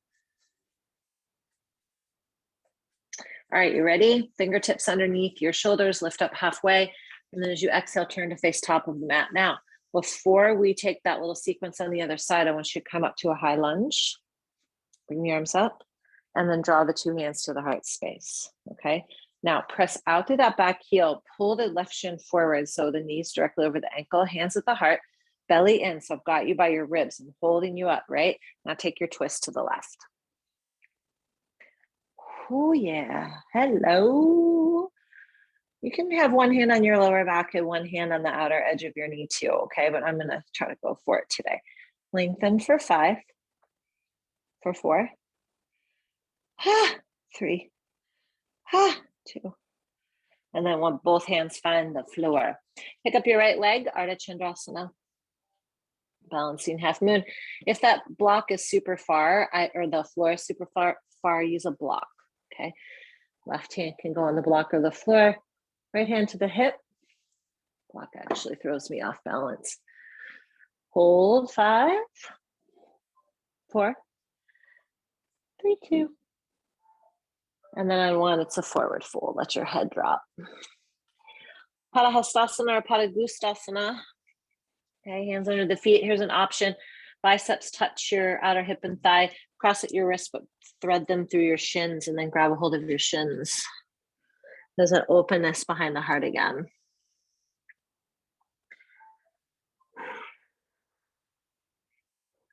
All right, you ready? Fingertips underneath your shoulders, lift up halfway. And then as you exhale, turn to face top of the mat. Now, before we take that little sequence on the other side, I want you to come up to a high lunge. Bring the arms up and then draw the 2 hands to the heart space, okay? Now, press out through that back heel, pull the left shin forward so the knees directly over the ankle, hands at the heart. Belly in, so I've got you by your ribs. I'm holding you up, right? Now take your twist to the left. Oh yeah, hello. You can have one hand on your lower back and one hand on the outer edge of your knee too, okay? But I'm gonna try to go for it today. Lengthen for 5, for 4, 3, 2. And then when both hands find the floor. Pick up your right leg, Ardha Chandrasana. Balancing half moon. If that block is super far, or the floor is super far, use a block, okay? Left hand can go on the block or the floor. Right hand to the hip. Block actually throws me off balance. Hold 5, 4, 3, 2. And then on 1, it's a forward fold. Let your head drop. Padahastasana or Padagustasana. Okay, hands under the feet. Here's an option. Biceps touch your outer hip and thigh. Cross at your wrist, but thread them through your shins and then grab a hold of your shins. There's an openness behind the heart again.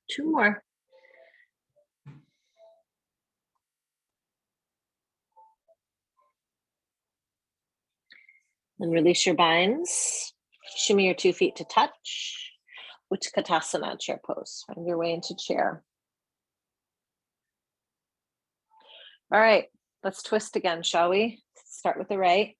Two more. Then release your binds. Shimmy your 2 feet to touch. Utkatasana, chair pose. Find your way into chair. All right, let's twist again, shall we? Start with the right.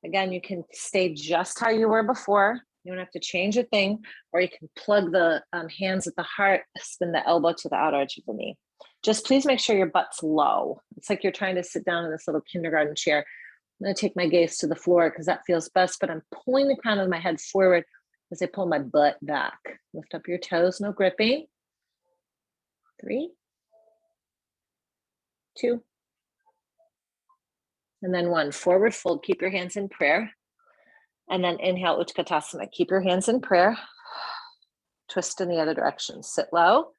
Again, you can stay just how you were before. You don't have to change a thing, or you can plug the hands at the heart, spin the elbow to the outer edge of the knee. Just please make sure your butt's low. It's like you're trying to sit down in this little kindergarten chair. I'm going to take my gaze to the floor because that feels best, but I'm pulling the crown of my head forward, as I pull my butt back. Lift up your toes, no gripping. 3, 2, and then 1. Forward fold, keep your hands in prayer. And then inhale, Utkatasana. Keep your hands in prayer. Twist in the other direction. Sit low.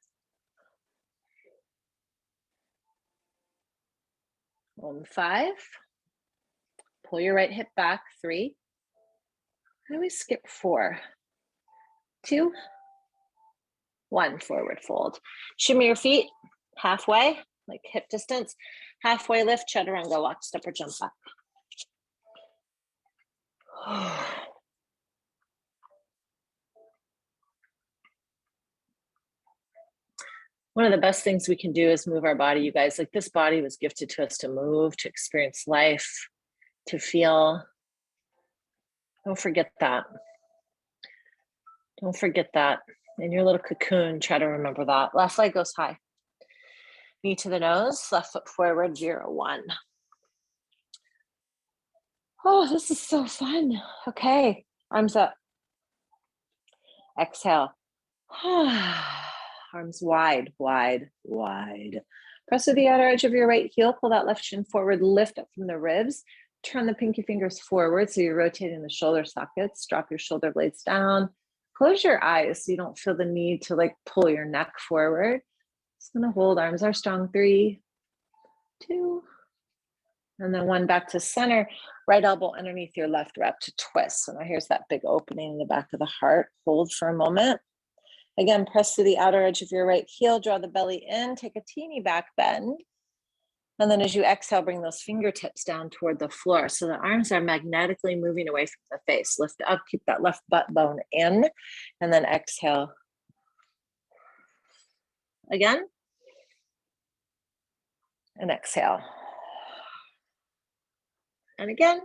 Om 5. Pull your right hip back. 3. I always skip 4. 2, 1. Forward fold. Shimmy your feet halfway, like hip distance. Halfway lift, Chaturanga. Walk, step, or jump back. One of the best things we can do is move our body, you guys. Like, this body was gifted to us to move, to experience life, to feel. Don't forget that. Don't forget that. In your little cocoon, try to remember that. Left leg goes high. Knee to the nose, left foot forward, 0, 1. Oh, this is so fun. Okay, arms up. Exhale. Arms wide, wide, wide. Press to the outer edge of your right heel. Pull that left shin forward. Lift up from the ribs. Turn the pinky fingers forward so you're rotating the shoulder sockets. Drop your shoulder blades down. Close your eyes so you don't feel the need to like pull your neck forward. Just gonna hold. Arms are strong. 3, 2, and then 1. Back to center. Right elbow underneath your left rep to twist. So now here's that big opening in the back of the heart. Hold for a moment. Again, press to the outer edge of your right heel. Draw the belly in. Take a teeny back bend. And then as you exhale, bring those fingertips down toward the floor. So the arms are magnetically moving away from the face. Lift up, keep that left butt bone in, and then exhale. Again. And exhale. And again.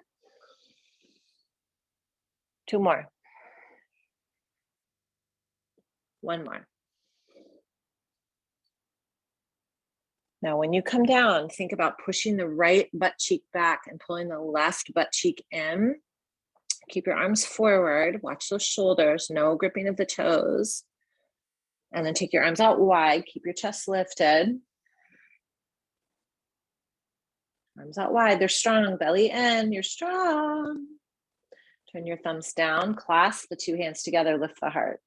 2 more. 1 more. Now, when you come down, think about pushing the right butt cheek back and pulling the left butt cheek in. Keep your arms forward. Watch those shoulders. No gripping of the toes. And then take your arms out wide. Keep your chest lifted. Arms out wide. They're strong. Belly in. You're strong. Turn your thumbs down. Clasp the 2 hands together. Lift the heart.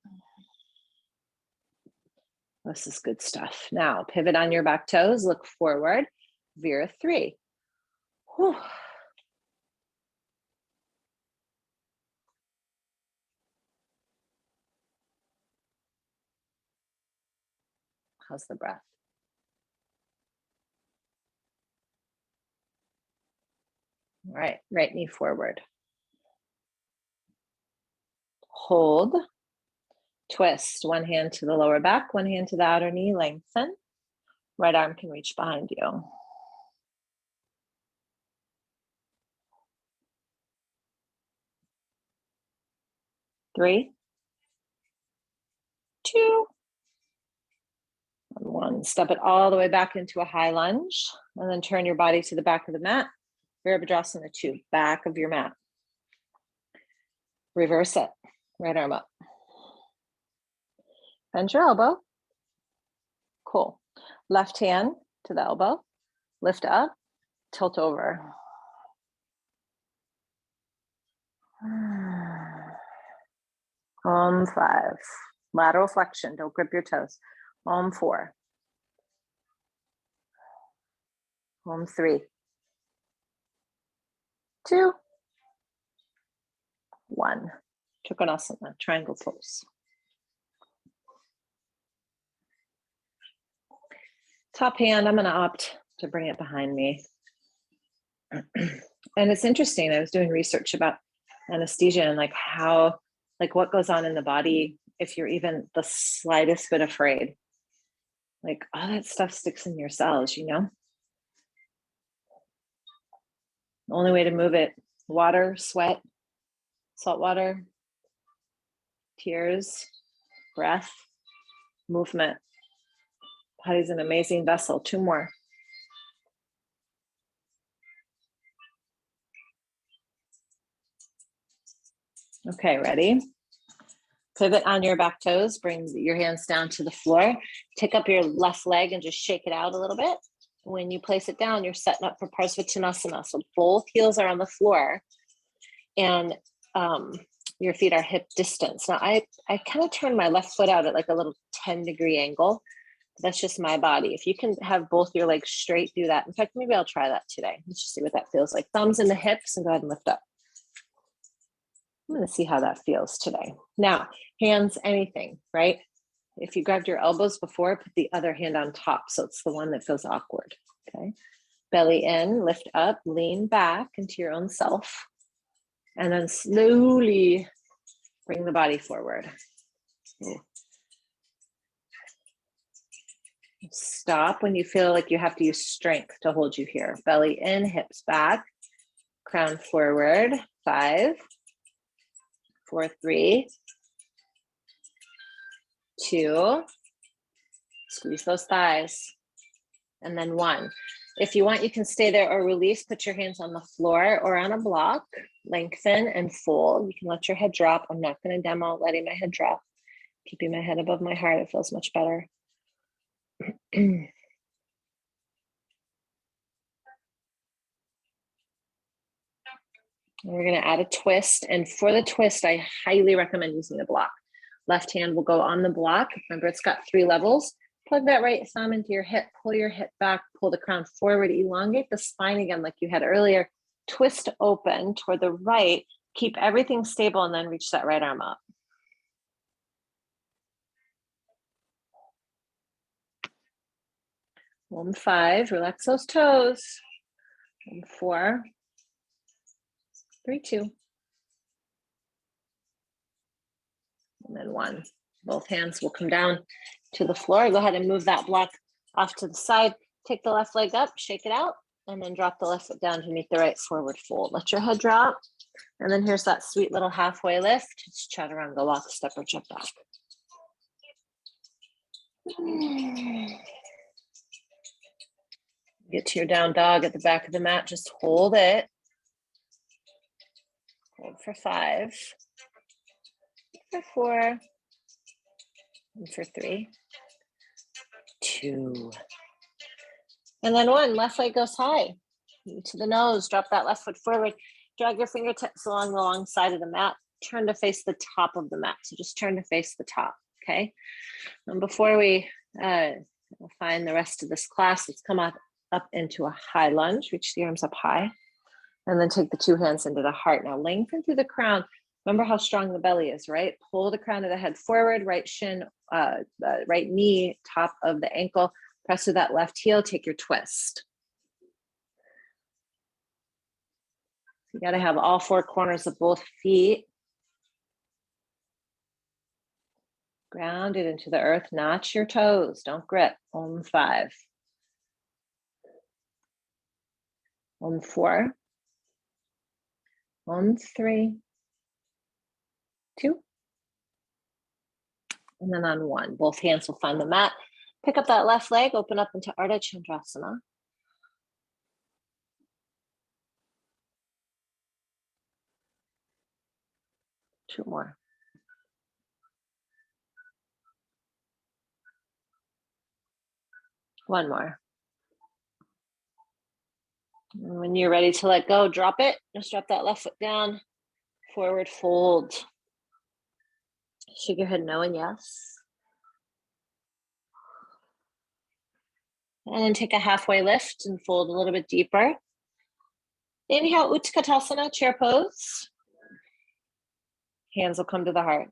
This is good stuff. Now, pivot on your back toes. Look forward. Vira 3. Whew. How's the breath? All right, right knee forward. Hold. Twist. 1 hand to the lower back, 1 hand to the outer knee. Lengthen. Right arm can reach behind you. 3, 2, and 1. Step it all the way back into a high lunge, and then turn your body to the back of the mat. Virabhadrasana 2, back of your mat. Reverse it. Right arm up. Bend your elbow. Cool. Left hand to the elbow. Lift up. Tilt over. Om 5. Lateral flexion. Don't grip your toes. Om 4. Om 3. 2. 1. Trikonasana. Triangle pose. Top hand, I'm going to opt to bring it behind me. And it's interesting. I was doing research about anesthesia and like how, like what goes on in the body if you're even the slightest bit afraid. Like all that stuff sticks in your cells, you know? The only way to move it, water, sweat, salt water, tears, breath, movement. Body's an amazing vessel. 2 more. Okay, ready? Pivot on your back toes, bring your hands down to the floor, take up your left leg and just shake it out a little bit. When you place it down, you're setting up for Chanasana. So both heels are on the floor and your feet are hip distance. Now I kind of turn my left foot out at like a little 10-degree angle. That's just my body. If you can have both your legs straight, do that. In fact, maybe I'll try that today. Let's just see what that feels like. Thumbs in the hips and go ahead and lift up. I'm going to see how that feels today. Now, hands, anything, right? If you grabbed your elbows before, put the other hand on top. So it's the one that feels awkward, okay? Belly in, lift up, lean back into your own self. And then slowly bring the body forward. Stop when you feel like you have to use strength to hold you here. Belly in, hips back, crown forward. 5, 4, 3, 2, squeeze those thighs, and then 1. If you want, you can stay there or release, put your hands on the floor or on a block, lengthen and fold. You can let your head drop. I'm not going to demo letting my head drop. Keeping my head above my heart, it feels much better. We're going to add a twist. And for the twist, I highly recommend using a block. Left hand will go on the block. Remember, it's got 3 levels. Plug that right thumb into your hip. Pull your hip back. Pull the crown forward. Elongate the spine again like you had earlier. Twist open toward the right. Keep everything stable and then reach that right arm up. One, 5. Relax those toes. 1, 4. 3, 2. And then 1. Both hands will come down to the floor. Go ahead and move that block off to the side. Take the left leg up, shake it out, and then drop the left foot down to meet the right forward fold. Let your head drop. And then here's that sweet little halfway lift. It's Chaturanga, walk, step, or jump back. Get to your down dog at the back of the mat. Just hold it. Hold for 5, for 4, and for 3, 2. And then 1, left leg goes high. To the nose, drop that left foot forward. Drag your fingertips along the long side of the mat. Turn to face the top of the mat. So just turn to face the top, okay? And before we find the rest of this class, let's come up into a high lunge. Reach the arms up high. And then take the 2 hands into the heart. Now lengthen through the crown. Remember how strong the belly is, right? Pull the crown of the head forward, right shin, right knee, top of the ankle. Press through that left heel, take your twist. You got to have all 4 corners of both feet grounded into the earth. Notch your toes, don't grip. 1, 5. 1, 4. 1, 3, 2. And then on 1, both hands will find the mat. Pick up that left leg, open up into Ardha Chandrasana. Two more. One more. And when you're ready to let go, drop it. Just drop that left foot down. Forward fold. Shake your head no and yes. And then take a halfway lift and fold a little bit deeper. Inhale, Utkatasana, chair pose. Hands will come to the heart.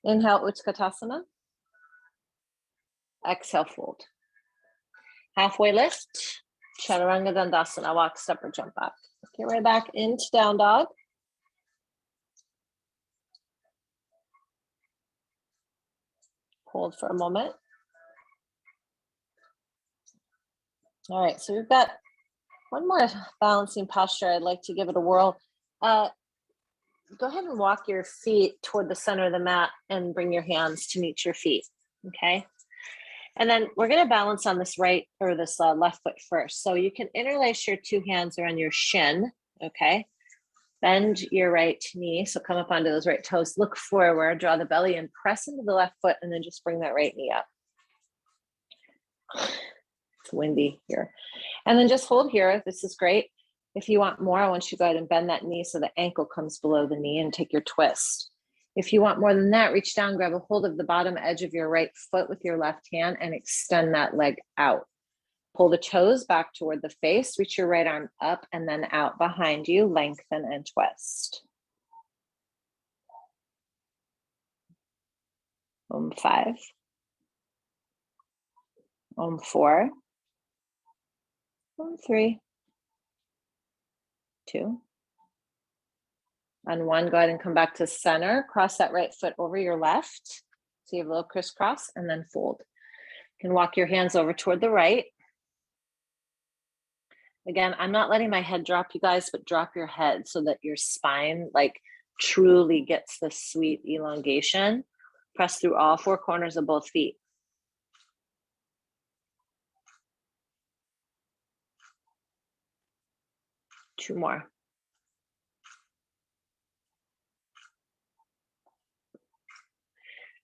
Inhale, Utkatasana. Exhale, fold. Halfway lift, Chaturanga Dandasana, walk, step, or jump back. Get right back into down dog. Hold for a moment. All right, so we've got one more balancing posture. I'd like to give it a whirl. Go ahead and walk your feet toward the center of the mat and bring your hands to meet your feet, okay? And then we're going to balance on this right or this left foot first. So you can interlace your 2 hands around your shin, okay? Bend your right knee. So come up onto those right toes, look forward, draw the belly and press into the left foot, and then just bring that right knee up. It's windy here. And then just hold here. This is great. If you want more, I want you to go ahead and bend that knee so the ankle comes below the knee and take your twist. If you want more than that, reach down, grab a hold of the bottom edge of your right foot with your left hand and extend that leg out. Pull the toes back toward the face, reach your right arm up and then out behind you, lengthen and twist. 5. 4. 3. 2. On 1, go ahead and come back to center. Cross that right foot over your left. So you have a little crisscross and then fold. You can walk your hands over toward the right. Again, I'm not letting my head drop, you guys, but drop your head so that your spine like truly gets this sweet elongation. Press through all 4 corners of both feet. Two more.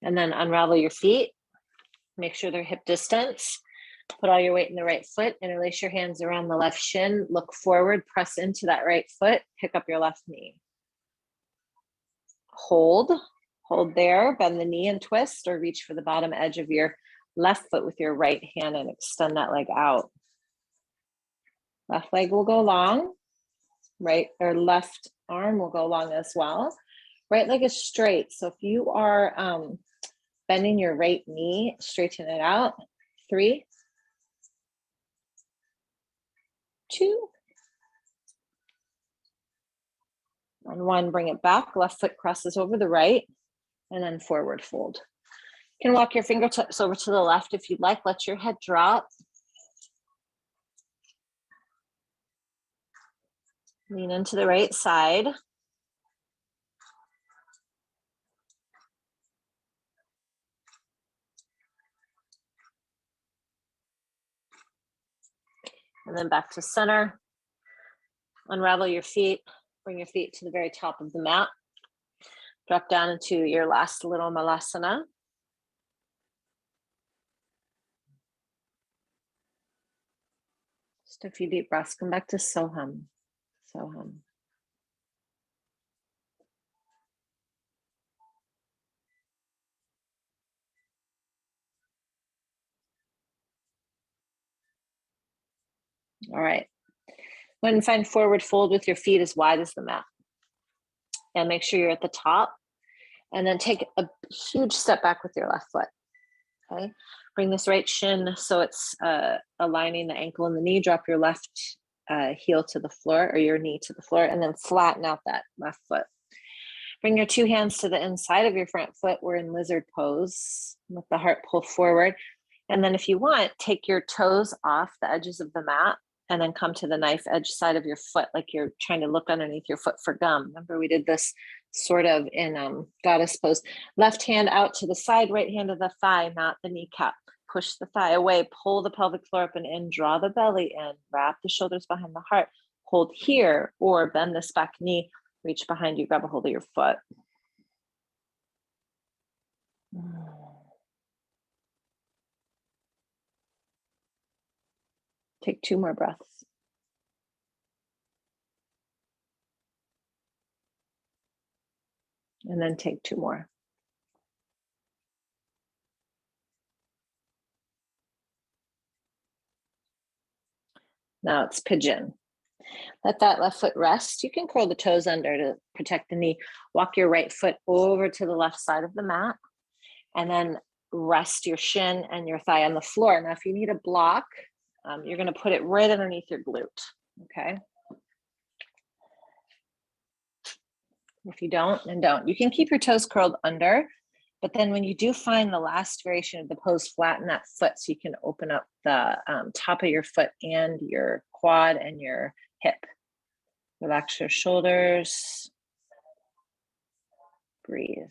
And then unravel your feet. Make sure they're hip distance. Put all your weight in the right foot. Interlace your hands around the left shin. Look forward. Press into that right foot. Pick up your left knee. Hold. Hold there. Bend the knee and twist, or reach for the bottom edge of your left foot with your right hand and extend that leg out. Left leg will go long. Right or left arm will go long as well. Right leg is straight. So if you are bending your right knee, straighten it out. 3, 2. On 1, bring it back. Left foot crosses over the right and then forward fold. You can walk your fingertips over to the left if you'd like. Let your head drop. Lean into the right side. And then back to center. Unravel your feet. Bring your feet to the very top of the mat. Drop down into your last little malasana. Just a few deep breaths. Come back to Soham. Soham. All right. Go ahead and find forward fold with your feet as wide as the mat. And make sure you're at the top. And then take a huge step back with your left foot. Okay. Bring this right shin so it's aligning the ankle and the knee. Drop your left heel to the floor, or your knee to the floor, and then flatten out that left foot. Bring your 2 hands to the inside of your front foot. We're in lizard pose. Let the heart pull forward. And then if you want, take your toes off the edges of the mat and then come to the knife edge side of your foot like you're trying to look underneath your foot for gum. Remember, we did this sort of in goddess pose. Left hand out to the side, right hand to the thigh, not the kneecap. Push the thigh away, pull the pelvic floor up and in, draw the belly in, wrap the shoulders behind the heart. Hold here, or bend this back knee, reach behind you, grab a hold of your foot. Take 2 more breaths. And then take 2 more. Now it's pigeon. Let that left foot rest. You can curl the toes under to protect the knee. Walk your right foot over to the left side of the mat. And then rest your shin and your thigh on the floor. Now, if you need a block, you're going to put it right underneath your glute. Okay. If you don't, then don't. You can keep your toes curled under, but then when you do find the last variation of the pose, flatten that foot so you can open up the top of your foot and your quad and your hip. Relax your shoulders. Breathe.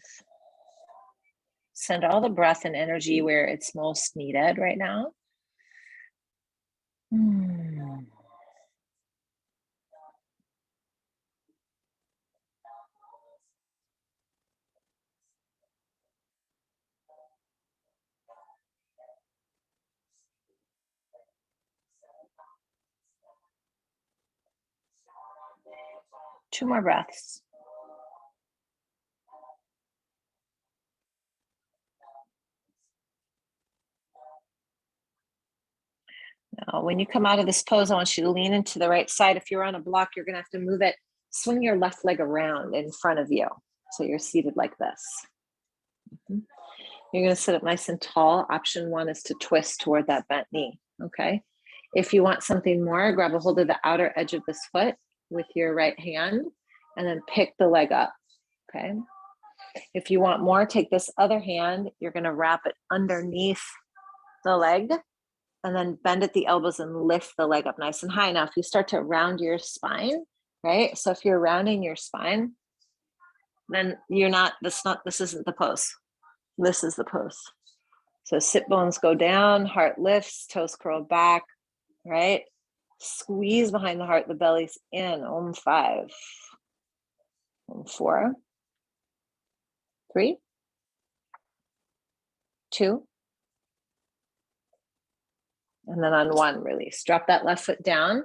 Send all the breath and energy where it's most needed right now. 2 more breaths. Now, when you come out of this pose, I want you to lean into the right side. If you're on a block, you're going to have to move it. Swing your left leg around in front of you. So you're seated like this. You're going to sit up nice and tall. Option 1 is to twist toward that bent knee. Okay. If you want something more, grab a hold of the outer edge of this foot with your right hand and then pick the leg up. Okay. If you want more, take this other hand. You're going to wrap it underneath the leg and then bend at the elbows and lift the leg up nice and high. Now, if you start to round your spine, right? So if you're rounding your spine, then this isn't the pose. This is the pose. So sit bones go down, heart lifts, toes curl back, right? Squeeze behind the heart, the belly's in. Om 5. Om 4. 3. 2. And then on 1, release. Drop that left foot down.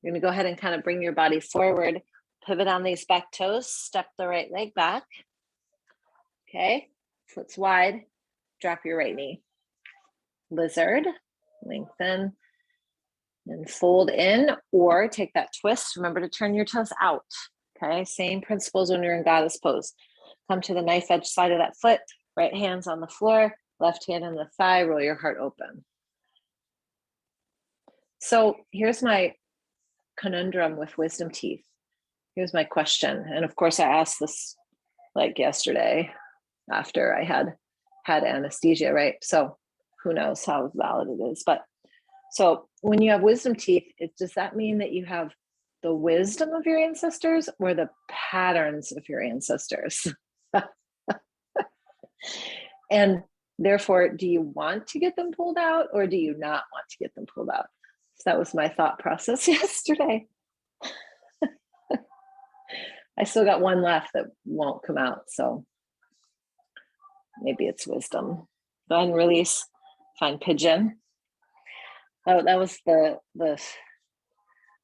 You're going to go ahead and kind of bring your body forward. Pivot on these back toes. Step the right leg back. Okay. Foot's wide. Drop your right knee. Lizard. Lengthen. And fold in or take that twist. Remember to turn your toes out. Okay. Same principles when you're in goddess pose. Come to the knife edge side of that foot. Right hand's on the floor. Left hand on the thigh. Roll your heart open. So here's my conundrum with wisdom teeth. Here's my question. And of course I asked this like yesterday after I had anesthesia, right? So who knows how valid it is. But so when you have wisdom teeth, does that mean that you have the wisdom of your ancestors or the patterns of your ancestors? And therefore, do you want to get them pulled out or do you not want to get them pulled out? So that was my thought process yesterday. I still got 1 left that won't come out. So maybe it's wisdom. Go ahead and release. Find pigeon. Oh, that was the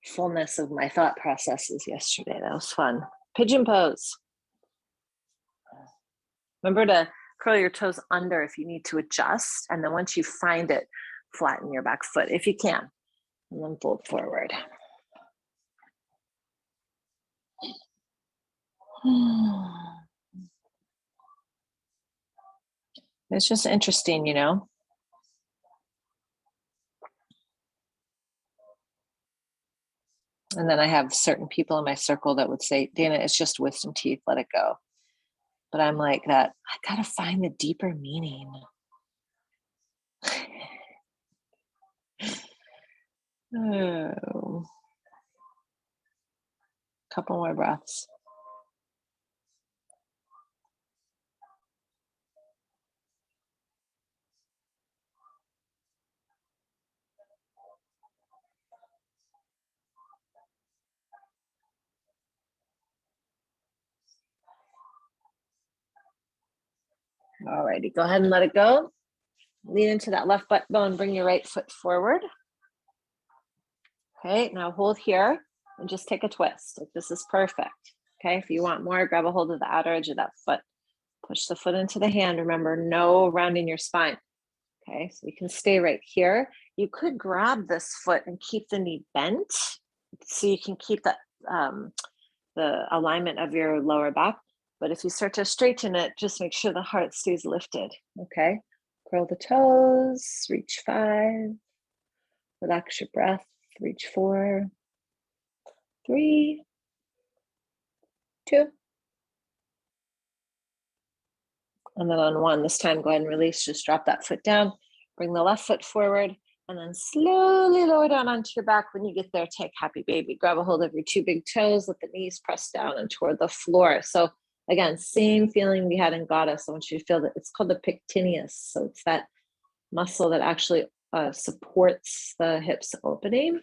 fullness of my thought processes yesterday. That was fun. Pigeon pose. Remember to curl your toes under if you need to adjust. And then once you find it, flatten your back foot if you can. And then fold forward. It's just interesting, you know. And then I have certain people in my circle that would say, Dana, it's just wisdom teeth, let it go. But I'm like that, I gotta find the deeper meaning. Oh. Couple more breaths. All righty, go ahead and let it go. Lean into that left butt bone, bring your right foot forward. Okay, now hold here and just take a twist. Like this is perfect. Okay, if you want more, grab a hold of the outer edge of that foot. Push the foot into the hand. Remember, no rounding your spine. Okay, so you can stay right here. You could grab this foot and keep the knee bent so you can keep that the alignment of your lower back. But if you start to straighten it, just make sure the heart stays lifted. Okay, curl the toes, reach 5. Relax your breath, reach 4, 3, 2. And then on 1, this time, go ahead and release. Just drop that foot down. Bring the left foot forward. And then slowly lower down onto your back. When you get there, take happy baby. Grab a hold of your 2 big toes. Let the knees press down and toward the floor. So again, same feeling we had in goddess. I want you to feel that it's called the pectineus. So it's that muscle that actually supports the hips opening.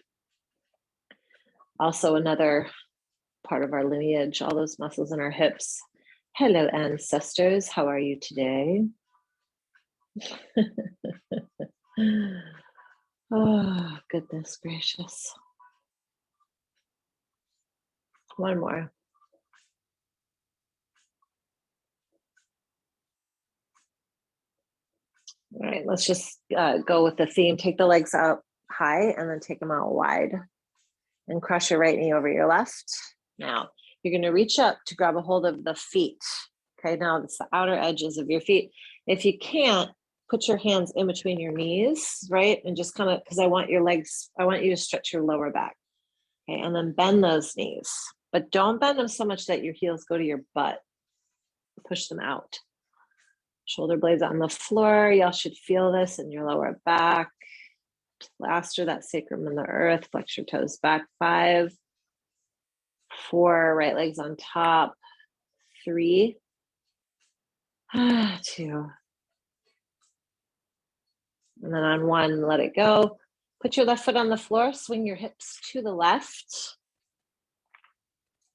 Also another part of our lineage, all those muscles in our hips. Hello, ancestors. How are you today? Oh, goodness gracious. 1 more. All right, let's just go with the theme. Take the legs out high and then take them out wide. And cross your right knee over your left. Now, you're going to reach up to grab a hold of the feet. Okay, now it's the outer edges of your feet. If you can't, put your hands in between your knees, right? And just kind of, because I want your legs, I want you to stretch your lower back. Okay, and then bend those knees. But don't bend them so much that your heels go to your butt. Push them out. Shoulder blades on the floor. Y'all should feel this in your lower back. Plaster that sacrum in the earth. Flex your toes back. 5, 4, right legs on top. 3, 2. And then on 1, let it go. Put your left foot on the floor. Swing your hips to the left.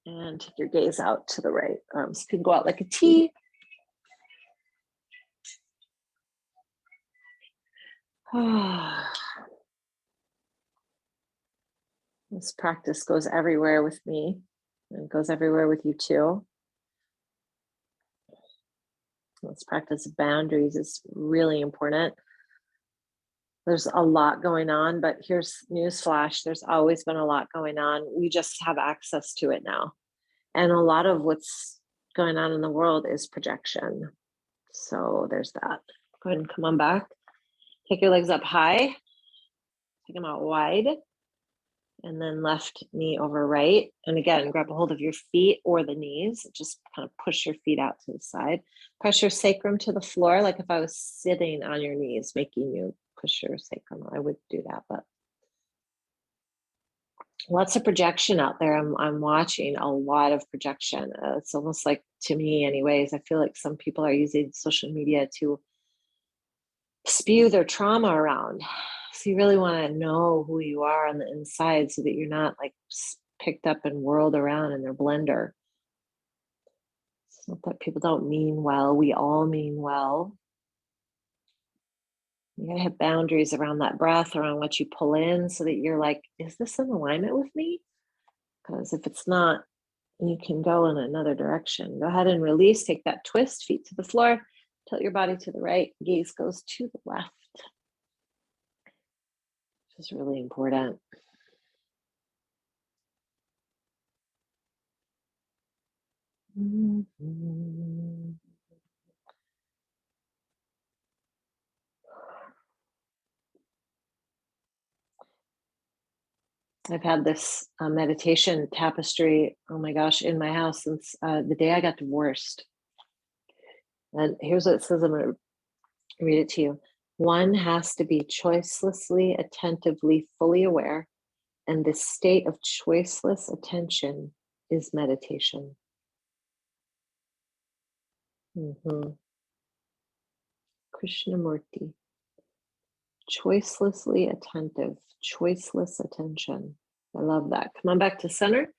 And take your gaze out to the right. Arms can go out like a T. This practice goes everywhere with me. And it goes everywhere with you too. This practice of boundaries is really important. There's a lot going on, but here's newsflash. There's always been a lot going on. We just have access to it now. And a lot of what's going on in the world is projection. So there's that. Go ahead and come on back. Take your legs up high. Take them out wide. And then left knee over right. And again, grab a hold of your feet or the knees. Just kind of push your feet out to the side. Press your sacrum to the floor, like if I was sitting on your knees, making you push your sacrum. I would do that, but lots of projection out there. I'm watching a lot of projection. It's almost like, to me anyways, I feel like some people are using social media to spew their trauma around. So you really want to know who you are on the inside so that you're not like picked up and whirled around in their blender. It's not that people don't mean well. We all mean well. You gotta have boundaries around that breath, around what you pull in, so that you're like, is this in alignment with me? Because if it's not, you can go in another direction. Go ahead and release. Take that twist, feet to the floor. Tilt your body to the right. Gaze goes to the left. Which is really important. Mm-hmm. I've had this meditation tapestry, oh my gosh, in my house since the day I got divorced. And here's what it says. I'm going to read it to you. One has to be choicelessly, attentively, fully aware. And this state of choiceless attention is meditation. Krishnamurti. Choicelessly attentive, choiceless attention. I love that. Come on back to center.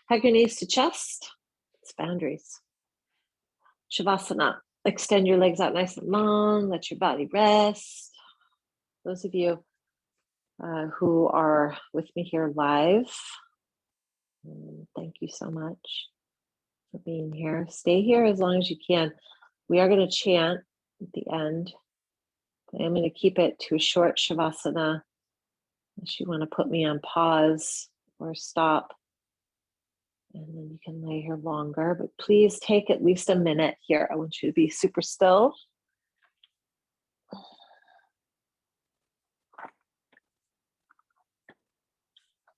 Hug your knees to chest. It's boundaries. Shavasana. Extend your legs out nice and long. Let your body rest. Those of you who are with me here live, thank you so much for being here. Stay here as long as you can. We are going to chant at the end. I'm going to keep it to a short Shavasana. Unless you want to put me on pause or stop. And then you can lay here longer. But please take at least a minute here. I want you to be super still.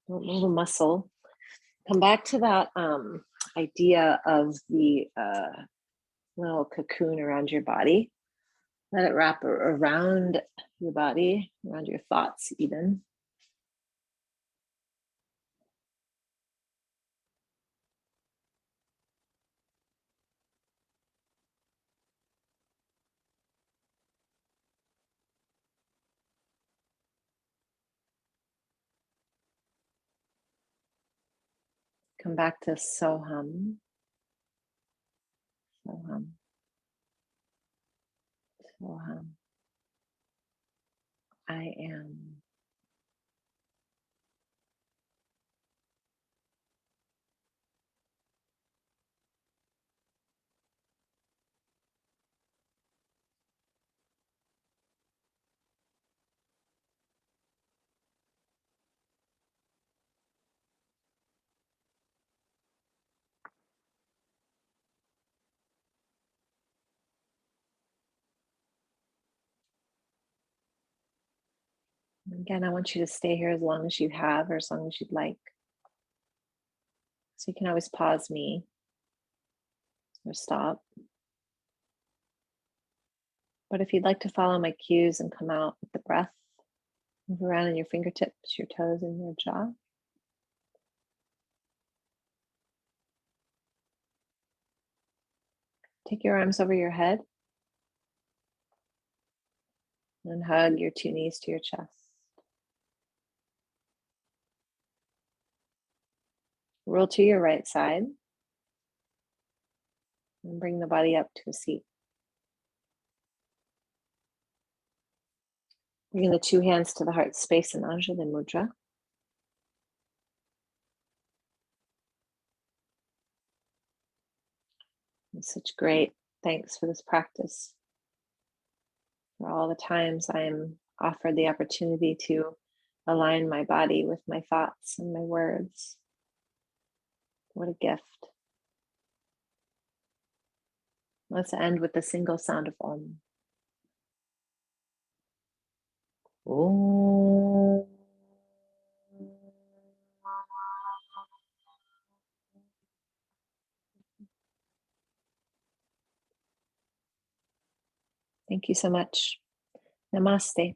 Don't move a muscle. Come back to that idea of the little cocoon around your body. Let it wrap around your body, around your thoughts even. Come back to Soham. Soham. Soham. I am. Again, I want you to stay here as long as you have or as long as you'd like. So you can always pause me or stop. But if you'd like to follow my cues and come out with the breath, move around in your fingertips, your toes, and your jaw. Take your arms over your head and hug your two knees to your chest. Roll to your right side and bring the body up to a seat. Bring the two hands to the heart space in Anjali Mudra. It's such great thanks for this practice, for all the times I am offered the opportunity to align my body with my thoughts and my words. What a gift. Let's end with the single sound of Om. Om. Thank you so much. Namaste.